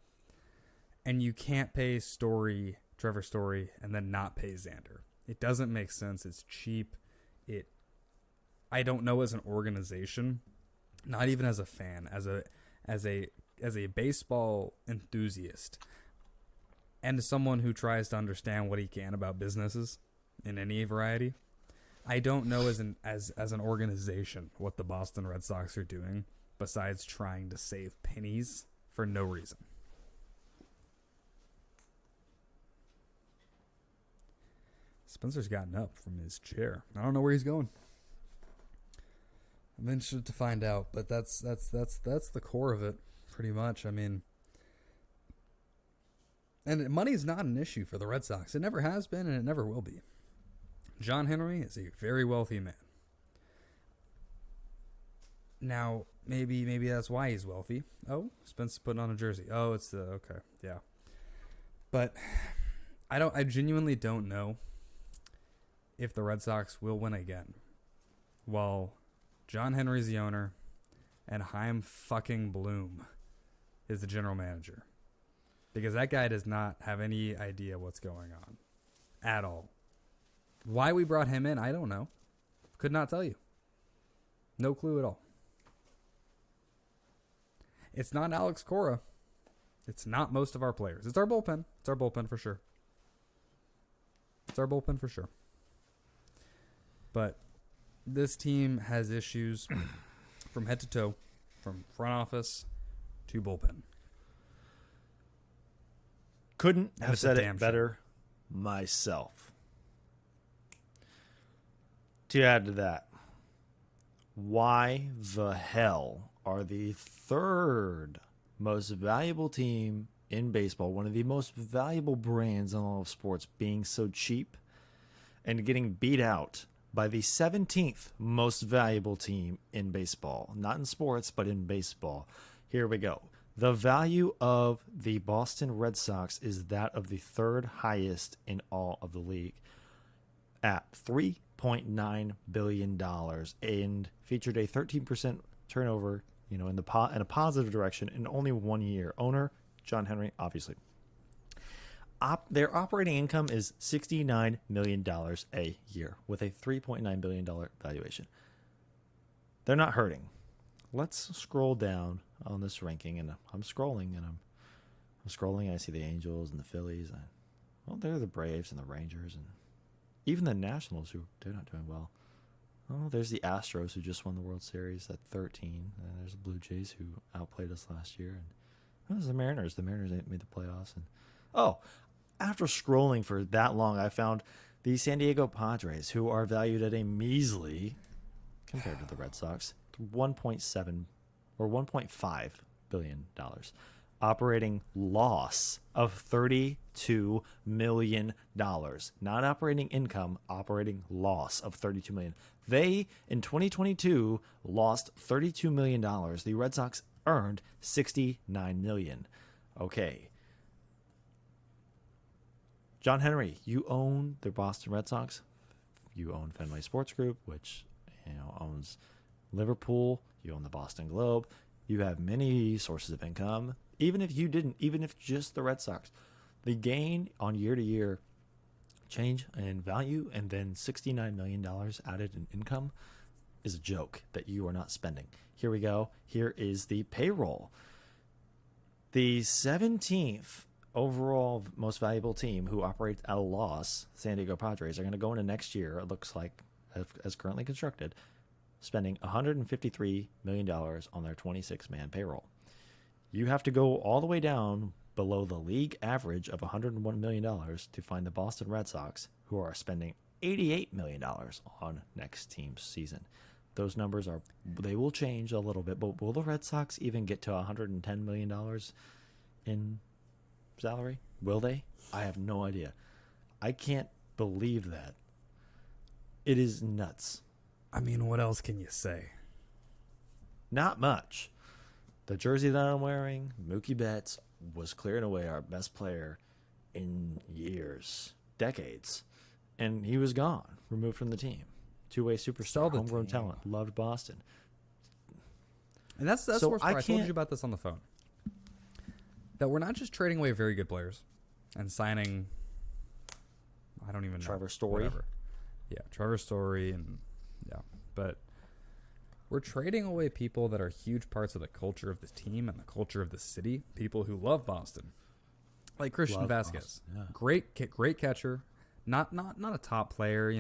And you can't pay Trevor Story, and then not pay Xander. It doesn't make sense. It's cheap. I don't know as an organization, not even as a fan, as a baseball enthusiast, and someone who tries to understand what he can about businesses in any variety. I don't know as an organization what the Boston Red Sox are doing besides trying to save pennies for no reason. Spencer's gotten up from his chair. I don't know where he's going. I'm interested to find out, but that's the core of it, pretty much. I mean, and money's not an issue for the Red Sox. It never has been, and it never will be. John Henry is a very wealthy man. Now, maybe that's why he's wealthy. Oh, Spencer's putting on a jersey. Oh, it's the okay, yeah. But I genuinely don't know if the Red Sox will win again while John Henry's the owner and Chaim fucking Bloom is the general manager. Because that guy does not have any idea what's going on at all. Why we brought him in, I don't know. Could not tell you. No clue at all. It's not Alex Cora. It's not most of our players. It's our bullpen. It's our bullpen for sure. It's our bullpen for sure. But this team has issues from head to toe, from front office to bullpen. Couldn't have said it better myself. To add to that, why the hell are the third most valuable team in baseball, one of the most valuable brands in all of sports, being so cheap and getting beat out by the 17th most valuable team in baseball? Not in sports, but in baseball. Here we go. The value of the Boston Red Sox is that of the third highest in all of the league at $3.9 billion and featured a 13% turnover, in a positive direction in only 1 year. Owner, John Henry, obviously. Their operating income is $69 million a year with a $3.9 billion valuation. They're not hurting. Let's scroll down on this ranking, and I'm scrolling, and I see the Angels and the Phillies. They're the Braves and the Rangers, and even the Nationals, who they're not doing well. Oh, there's the Astros, who just won the World Series at 13. And there's the Blue Jays, who outplayed us last year. And there's the Mariners. The Mariners made the playoffs. And after scrolling for that long, I found the San Diego Padres, who are valued at a measly, compared to the Red Sox, 1.7 or $1.5 billion. Operating loss of $32 million. Not operating income, operating loss of $32 million. They, in 2022, lost $32 million. The Red Sox earned $69 million. Okay. John Henry, you own the Boston Red Sox. You own Fenway Sports Group, which owns Liverpool. You own the Boston Globe. You have many sources of income. Even if you didn't, even if just the Red Sox, the gain on year-to-year change in value and then $69 million added in income is a joke that you are not spending. Here we go. Here is the payroll. The 17th overall most valuable team who operates at a loss, San Diego Padres, are going to go into next year, it looks like, as currently constructed, spending $153 million on their 26-man payroll. You have to go all the way down below the league average of $101 million to find the Boston Red Sox, who are spending $88 million on next team's season. Those numbers they will change a little bit, but will the Red Sox even get to $110 million in salary? Will they? I have no idea. I can't believe that. It is nuts. I mean, what else can you say? Not much. The jersey that I'm wearing, Mookie Betts, was clearing away our best player in years, decades. And he was gone, removed from the team. Two-way superstar, homegrown talent, loved Boston. And that's the worst part. I told you about this on the phone. That we're not just trading away very good players and signing, I don't even know. Trevor Story. Whatever. Yeah, Trevor Story, and but we're trading away people that are huge parts of the culture of the team and the culture of the city. People who love Boston, like Christian Vasquez, yeah. Great catcher, not a top player,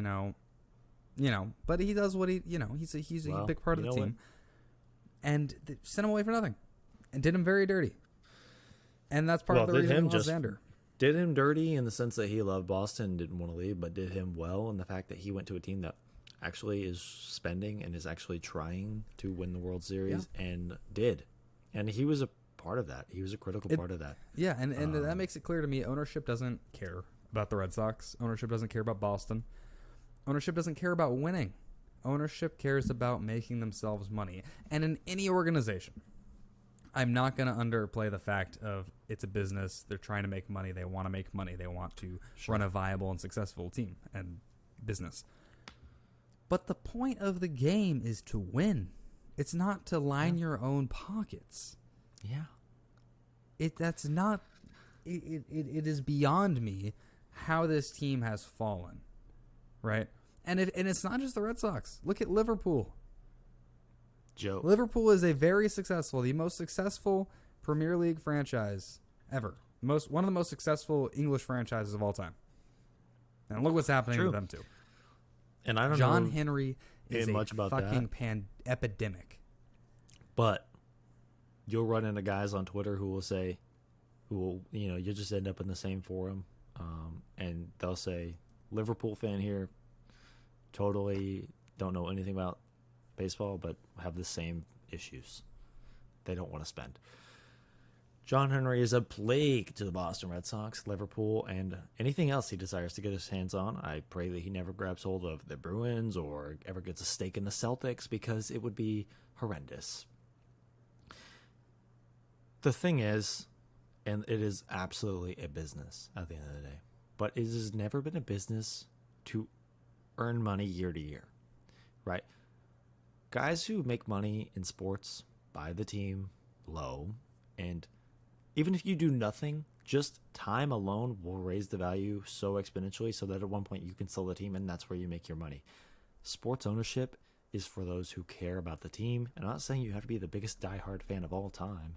but he does what he's a big part of the team, and they sent him away for nothing, and did him very dirty, and that's part of the reason we lost Xander. did him dirty in the sense that he loved Boston and didn't want to leave, but did him well in the fact that he went to a team that actually is spending and is actually trying to win the World Series and did. And he was a part of that. He was a critical part of that. Yeah, and that makes it clear to me ownership doesn't care about the Red Sox. Ownership doesn't care about Boston. Ownership doesn't care about winning. Ownership cares about making themselves money. And in any organization, I'm not going to underplay the fact of it's a business. They're trying to make money. They want to make money. They want to run a viable and successful team and business. But the point of the game is to win. It's not to line your own pockets. Yeah. It is beyond me how this team has fallen. Right? And it's not just the Red Sox. Look at Liverpool. Joe. Liverpool is a very successful, the most successful Premier League franchise ever. One of the most successful English franchises of all time. And look what's happening to them too. And I don't John know Henry is much about fucking epidemic. But you'll run into guys on Twitter who will you'll just end up in the same forum, and they'll say, Liverpool fan here, totally don't know anything about baseball, but have the same issues. They don't want to spend. John Henry is a plague to the Boston Red Sox, Liverpool, and anything else he desires to get his hands on. I pray that he never grabs hold of the Bruins or ever gets a stake in the Celtics, because it would be horrendous. The thing is, and it is absolutely a business at the end of the day, but it has never been a business to earn money year to year, right? Guys who make money in sports buy the team low, and even if you do nothing, just time alone will raise the value so exponentially so that at one point you can sell the team, and that's where you make your money. Sports ownership is for those who care about the team. And I'm not saying you have to be the biggest diehard fan of all time,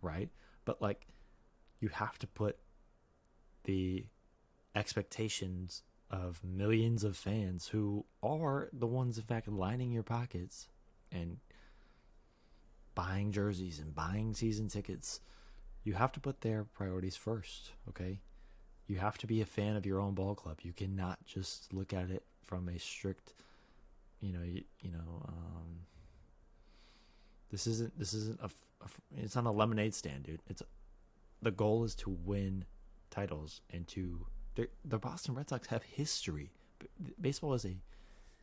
right? But like, you have to put the expectations of millions of fans who are the ones, in fact, lining your pockets and buying jerseys and buying season tickets. You have to put their priorities first, okay? You have to be a fan of your own ball club. You cannot just look at it from a strict, this isn't it's not a lemonade stand, dude. The goal is to win titles and the Boston Red Sox have history. Baseball is a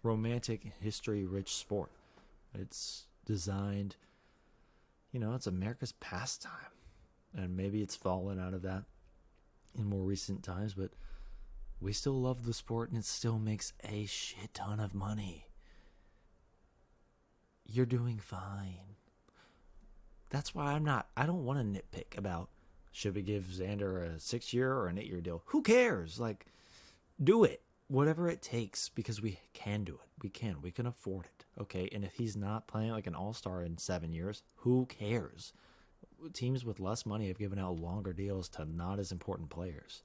romantic, history-rich sport. It's designed, it's America's pastime. And maybe it's fallen out of that in more recent times, but we still love the sport, and it still makes a shit ton of money. You're doing fine. That's why I don't want to nitpick about, should we give Xander a 6-year or an 8-year deal? Who cares? Like, do it. Whatever it takes, because we can do it. We can afford it. Okay. And if he's not playing like an all-star in 7 years, who cares? Teams with less money have given out longer deals to not as important players.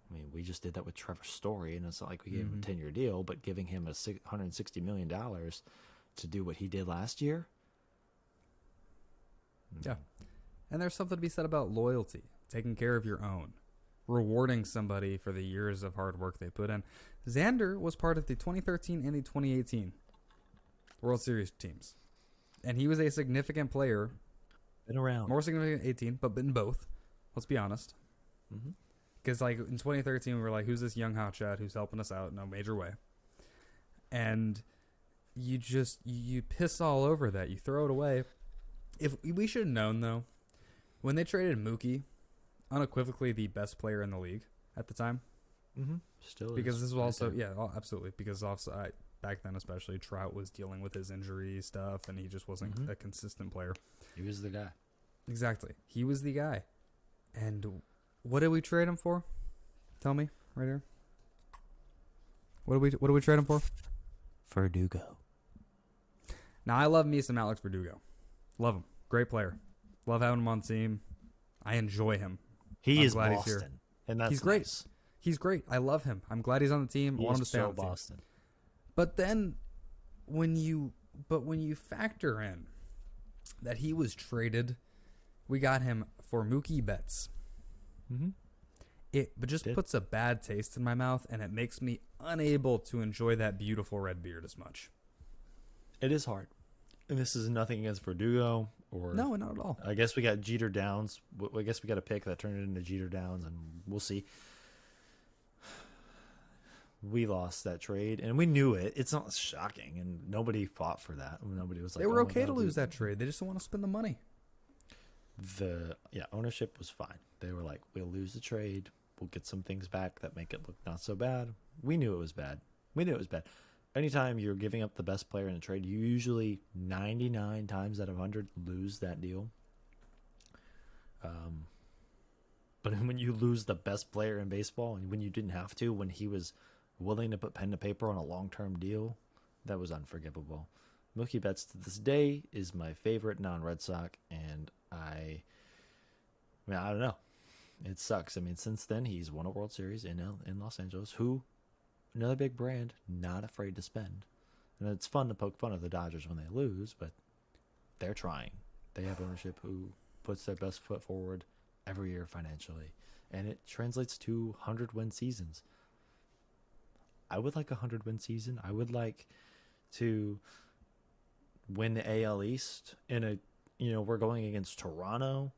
I mean, we just did that with Trevor Story, and it's not like we gave him a 10-year deal, but giving him $160 million to do what he did last year. Yeah. And there's something to be said about loyalty, taking care of your own, rewarding somebody for the years of hard work they put in. Xander was part of the 2013 and the 2018 World Series teams, and he was a significant player. Been around. More significant 18, but in both. Let's be honest. Because like in 2013, we were like, who's this young hotshot who's helping us out in a major way? And you piss all over that. You throw it away. If we should have known, though, when they traded Mookie, unequivocally the best player in the league at the time. Still is. Because this was also, absolutely. Because also, back then especially, Trout was dealing with his injury stuff, and he just wasn't a consistent player. He was the guy. Exactly. He was the guy. And what did we trade him for? Tell me, right here. What did we trade him for? Verdugo. Now, I love me some Alex Verdugo. Love him. Great player. Love having him on the team. I enjoy him. He is glad Boston. he's here. And that's he's great. Nice. He's great. I love him. I'm glad he's on the team. I want him to stay on the Boston. team. But then when you factor in that he was traded, we got him for Mookie Betts. It just puts a bad taste in my mouth, and it makes me unable to enjoy that beautiful red beard as much. It is hard. And this is nothing against Verdugo or... No, not at all. I guess we got Jeter Downs. I guess we got a pick that turned it into Jeter Downs, and we'll see. We lost that trade, and we knew it. It's not shocking, and nobody fought for that. Nobody was like... They were okay to lose that trade. They just don't want to spend the money. Ownership was fine. They were like, we'll lose the trade. We'll get some things back that make it look not so bad. We knew it was bad. Anytime you're giving up the best player in a trade, you usually 99 times out of 100 lose that deal. But when you lose the best player in baseball, and when you didn't have to, when he was willing to put pen to paper on a long-term deal, that was unforgivable. Mookie Betts to this day is my favorite non-Red Sox, and I don't know. It sucks. I mean, since then, he's won a World Series in Los Angeles, another big brand, not afraid to spend. And it's fun to poke fun of the Dodgers when they lose, but they're trying. They have ownership who puts their best foot forward every year financially, and it translates to 100-win seasons. I would like a 100-win season. I would like to win the AL East we're going against Toronto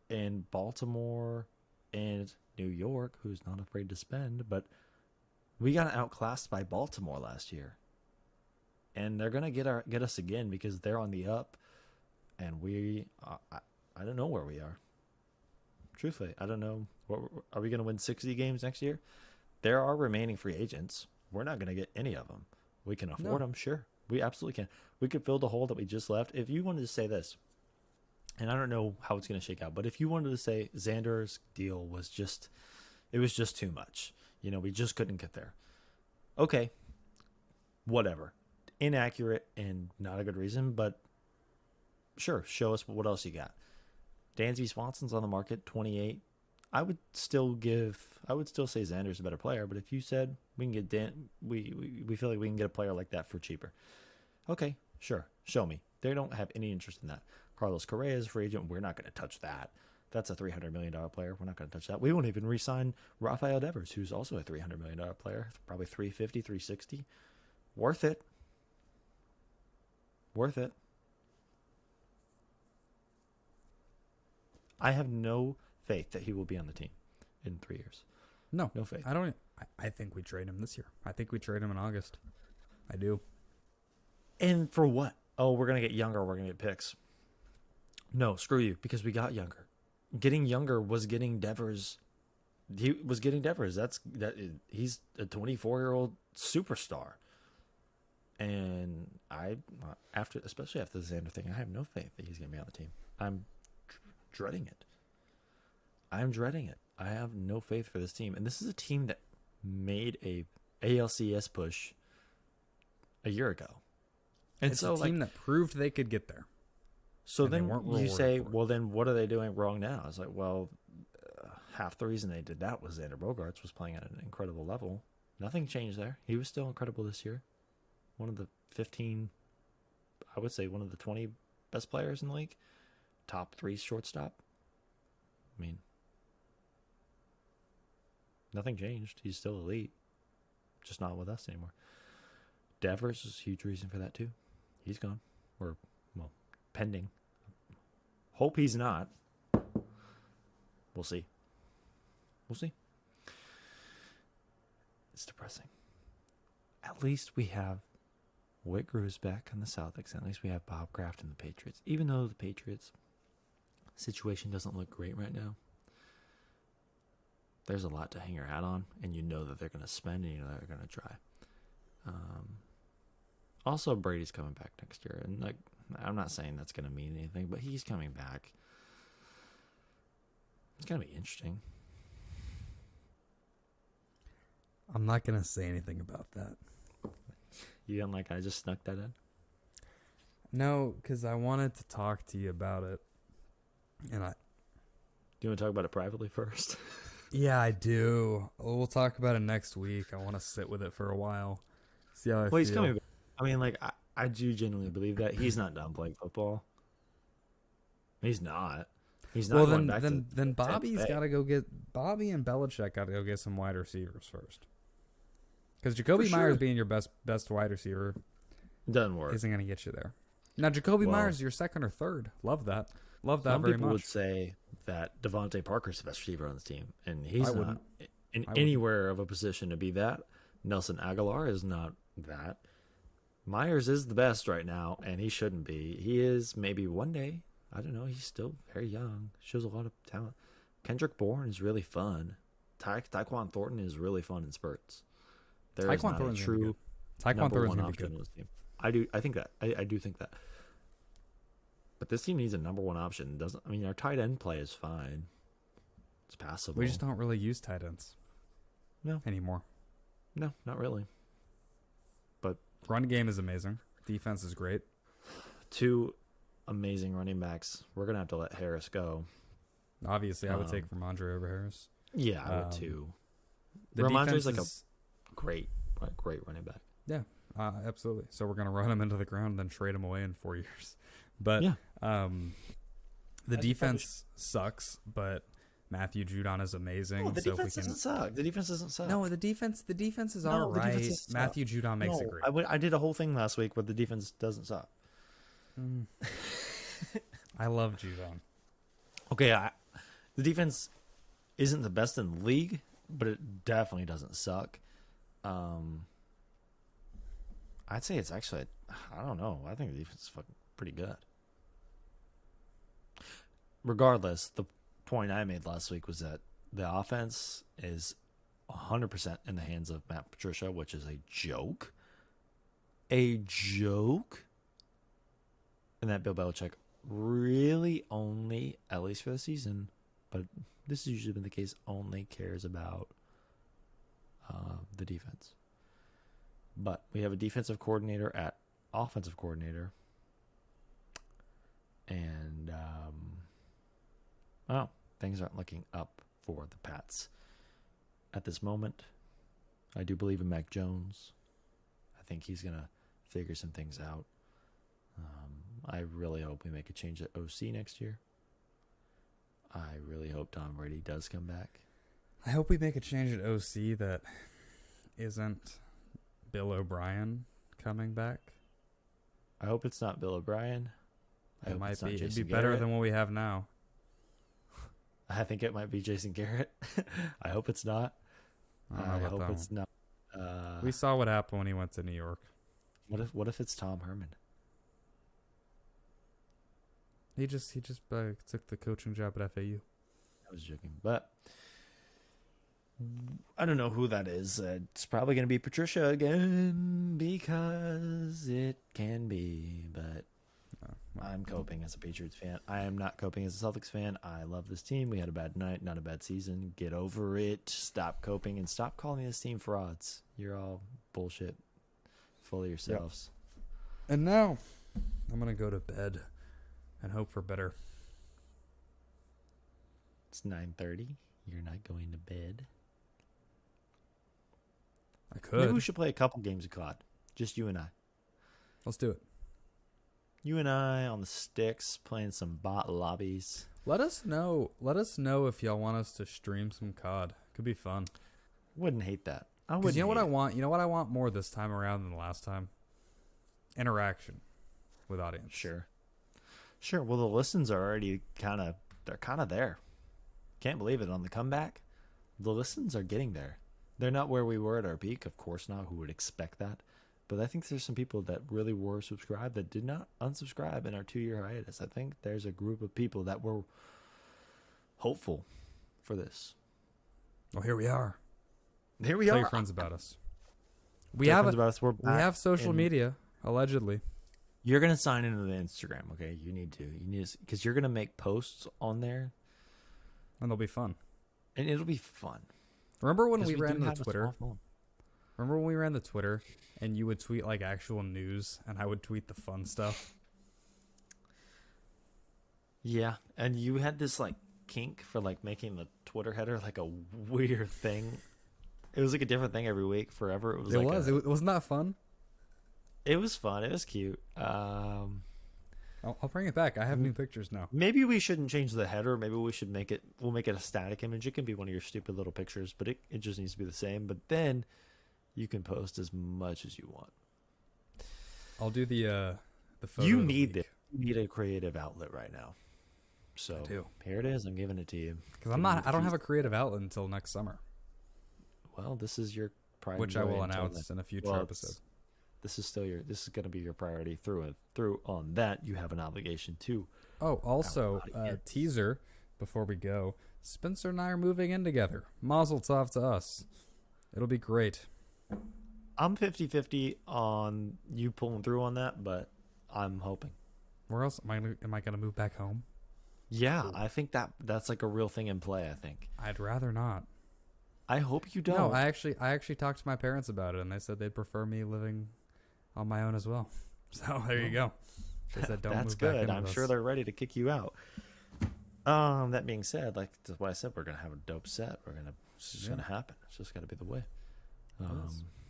and Baltimore and New York, who's not afraid to spend, but we got outclassed by Baltimore last year. And they're going to get us again because they're on the up, and I don't know where we are. Truthfully, I don't know. Are we going to win 60 games next year? There are remaining free agents. We're not going to get any of them. We can afford them, sure. We absolutely can. We could fill the hole that we just left. If you wanted to say this, and I don't know how it's going to shake out, but if you wanted to say Xander's deal was just too much. We just couldn't get there. Okay, whatever. Inaccurate and not a good reason, but sure, show us what else you got. Dansby Swanson's on the market, 28. I would still say Xander's a better player, but if you said we can get we feel like we can get a player like that for cheaper. Okay, sure, show me. They don't have any interest in that. Carlos Correa is a free agent. We're not going to touch that. That's a $300 million player. We're not going to touch that. We won't even re-sign Raffy Devers, who's also a $300 million player. Probably 350, 360. Worth it. I have no faith that he will be on the team in 3 years. No faith. I think we trade him this year. I think we trade him in August. I do. And for what? Oh, we're going to get younger. We're going to get picks. No, screw you, because we got younger. Getting younger was getting Devers. He was getting Devers. He's a 24-year-old superstar. And especially after the Xander thing, I have no faith that he's going to be on the team. I'm dreading it. I have no faith for this team. And this is a team that made a ALCS push a year ago. And it's a team that proved they could get there. So then you say, well, then what are they doing wrong now? It's like, well, half the reason they did that was Xander Boegarts was playing at an incredible level. Nothing changed there. He was still incredible this year. One of the 15, I would say one of the 20 best players in the league. Top 3 shortstop. I mean, nothing changed. He's still elite. Just not with us anymore. Devers is a huge reason for that too. He's gone. Pending. Hope he's not. We'll see. It's depressing. At least we have Whit Grusbeck on the Celtics. At least we have Bob Kraft in the Patriots. Even though the Patriots situation doesn't look great right now, there's a lot to hang your hat on, and you know that they're going to spend, and you know that they're going to try. Also, Brady's coming back next year, and I'm not saying that's going to mean anything, but he's coming back. It's going to be interesting. I'm not going to say anything about that. You don't like I just snuck that in? No, because I wanted to talk to you about it. Do you want to talk about it privately first? Yeah, I do. We'll talk about it next week. I want to sit with it for a while. See how I feel. He's coming back. I mean, I do genuinely believe that. He's not done playing football. He's not. He's not Well, going back then to Bobby's Tampa Bay. got to go get Bobby and Belichick got to go get some wide receivers first. Because Jacoby For Myers sure. being your best wide receiver Doesn't work. isn't going to get you there. Now, Jacoby Well, Myers is your second or third. Love that. Love that Some very people much. would say that Devontae Parker's the best receiver on this team, and he's I not wouldn't. in I wouldn't. anywhere of a position to be that. Nelson Aguilar is not that. Myers is the best right now, and he shouldn't be. He is maybe one day. I don't know. He's still very young. Shows a lot of talent. Kendrick Bourne is really fun. Tyquan Thornton is really fun in spurts. There is Tyquan not a Thornton's gonna be true good. Tyquan number Thornton's one going to be option good. on this team. I do. I think that. I do think that. But this team needs a number one option. Doesn't I mean our tight end play is fine. It's passable. We just don't really use tight ends. No. Anymore. No, not really. Run game is amazing. Defense is great. Two amazing running backs. We're gonna have to let Harris go. Obviously, I would take Ramondre over Harris. Yeah, I would too. The Ramondre's defense like is, great running back. yeah, absolutely. So we're gonna run him into the ground and then trade him away in 4 years. But Yeah. the defense sucks, but Matthew Judon is amazing. No, the so if we defense can, doesn't suck. The defense doesn't suck. no, the defense is No, all the defense right. doesn't suck. Matthew Judon makes it great. I did a whole thing last week where the defense doesn't suck. I love Judon. Okay, the defense isn't the best in the league, but it definitely doesn't suck. I'd say it's actually, I don't know. I think the defense is fucking pretty good. Regardless, the point I made last week was that the offense is 100% in the hands of Matt Patricia, which is a joke. A joke. And that Bill Belichick really only, at least for the season, but this has usually been the case, only cares about the defense. But we have a defensive coordinator at offensive coordinator. And, things aren't looking up for the Pats at this moment. I do believe in Mac Jones. I think he's going to figure some things out. I really hope we make a change at OC next year. I really hope Tom Brady does come back. I hope we make a change at OC that isn't Bill O'Brien coming back. I hope it's not Bill O'Brien. It might be. It'd Jason be better Garrett. than what we have now. I think it might be Jason Garrett. I hope it's not. I don't know I about hope that it's one. not. We saw what happened when he went to New York. What if it's Tom Herman? He just took the coaching job at FAU. I was joking, but I don't know who that is. It's probably going to be Patricia again because it can be, but I'm coping as a Patriots fan. I am not coping as a Celtics fan. I love this team. We had a bad night, not a bad season. Get over it. Stop coping and stop calling this team frauds. You're all bullshit, full of yourselves. And now, I'm going to go to bed and hope for better. It's 9:30. You're not going to bed. I could. Maybe we should play a couple games of COD. Just you and I. Let's do it. You and I on the sticks playing some bot lobbies. Let us know if y'all want us to stream some COD. Could be fun. Wouldn't hate that. I Because would. you know what I want? You know what I want more this time around than the last time? Interaction with audience. Sure. Well, the listens are already they're kind of there. Can't believe it on the comeback. The listens are getting there. They're not where we were at our peak. Of course not. Who would expect that? But I think there's some people that really were subscribed that did not unsubscribe in our 2-year hiatus. I think there's a group of people that were hopeful for this. Well, here we are. Here we Tell are. your friends about us. Tell your friends about us. We're We back have social in- media, allegedly. You're gonna sign into the Instagram, okay? You need to, because you're gonna make posts on there, And they'll be fun. and it'll be fun. Remember when 'Cause we do ran the have a Twitter? small phone. Remember when we ran the Twitter and you would tweet like actual news and I would tweet the fun stuff? Yeah, and you had this like kink for like making the Twitter header like a weird thing. It was like a different thing every week. Forever, it was. Wasn't that fun? It was fun. It was fun. It was cute. I I'll bring it back. I have new pictures now. Maybe we shouldn't change the header. Maybe we should we'll make it a static image. It can be one of your stupid little pictures, but it just needs to be the same. But then you can post as much as you want. I'll do the photo. You of the need week. You need a creative outlet right now. So I do. Here it is. I'm giving it to you. Because I don't have a creative outlet until next summer, Well, this is your pride, which and I joy will until announce then. in a future Well, episode. This is going to be your priority through on that. You have an obligation too. Oh, also, teaser before we go. Spencer and I are moving in together. Mazel tov to us. It'll be great. I'm 50-50 on you pulling through on that, but I'm hoping. Where else am I going to move back home? Yeah, I think that's like a real thing in play, I think. I'd rather not. I hope you don't. No, I actually talked to my parents about it, and they said they'd prefer me living on my own as well. So there you go. They said don't That's move back good. in I'm with sure us. they're ready to kick you out. That being said, like what I said, we're gonna have a dope set. It's just gonna happen. It's just gotta be the way.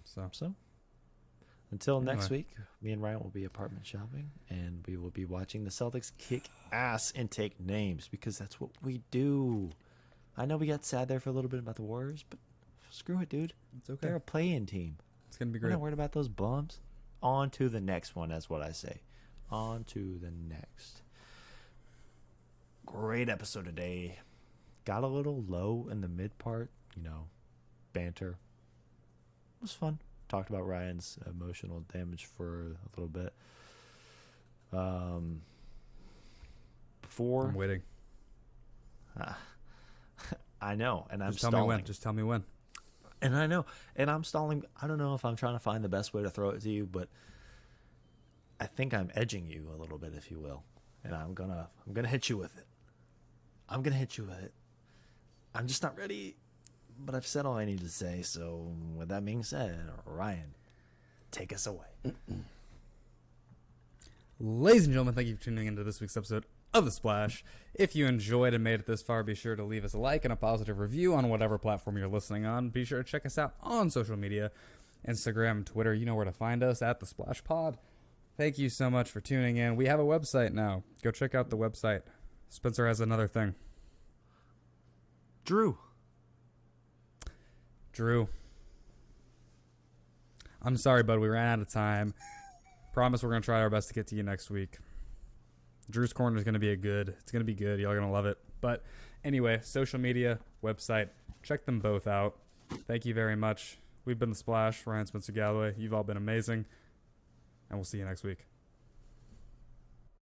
So until next Anyway. week, me and Ryan will be apartment shopping, and we will be watching the Celtics kick ass and take names because that's what we do. I know we got sad there for a little bit about the Warriors, but screw it, dude. It's okay. They're a play-in team. It's going to be We're great. not worried about those bums. On to the next one, that's what I say. On to the next. Great episode today. Got a little low in the mid part, banter. It was fun. Talked about Ryan's emotional damage for a little bit. Before I'm waiting. I know, and I'm Just tell stalling. me when. Just tell me when. And I know, and I'm stalling. I don't know if I'm trying to find the best way to throw it to you, but I think I'm edging you a little bit, if you will, and I'm gonna hit you with it. I'm just not ready, but I've said all I need to say. So, with that being said, Ryan, take us away. Ladies and gentlemen, thank you for tuning into this week's episode of The Splash. If you enjoyed and made it this far, be sure to leave us a like and a positive review on whatever platform you're listening on. Be sure to check us out on social media, Instagram, Twitter. You know where to find us, at The Splash Pod. Thank you so much for tuning in. We have a website now. Go check out the website. Spencer has another thing. Drew. I'm sorry, bud. We ran out of time. Promise we're going to try our best to get to you next week. Drew's Corner is going to be It's going to be good. Y'all are going to love it. But anyway, social media, website, check them both out. Thank you very much. We've been The Splash. Ryan, Spencer Galloway. You've all been amazing. And we'll see you next week.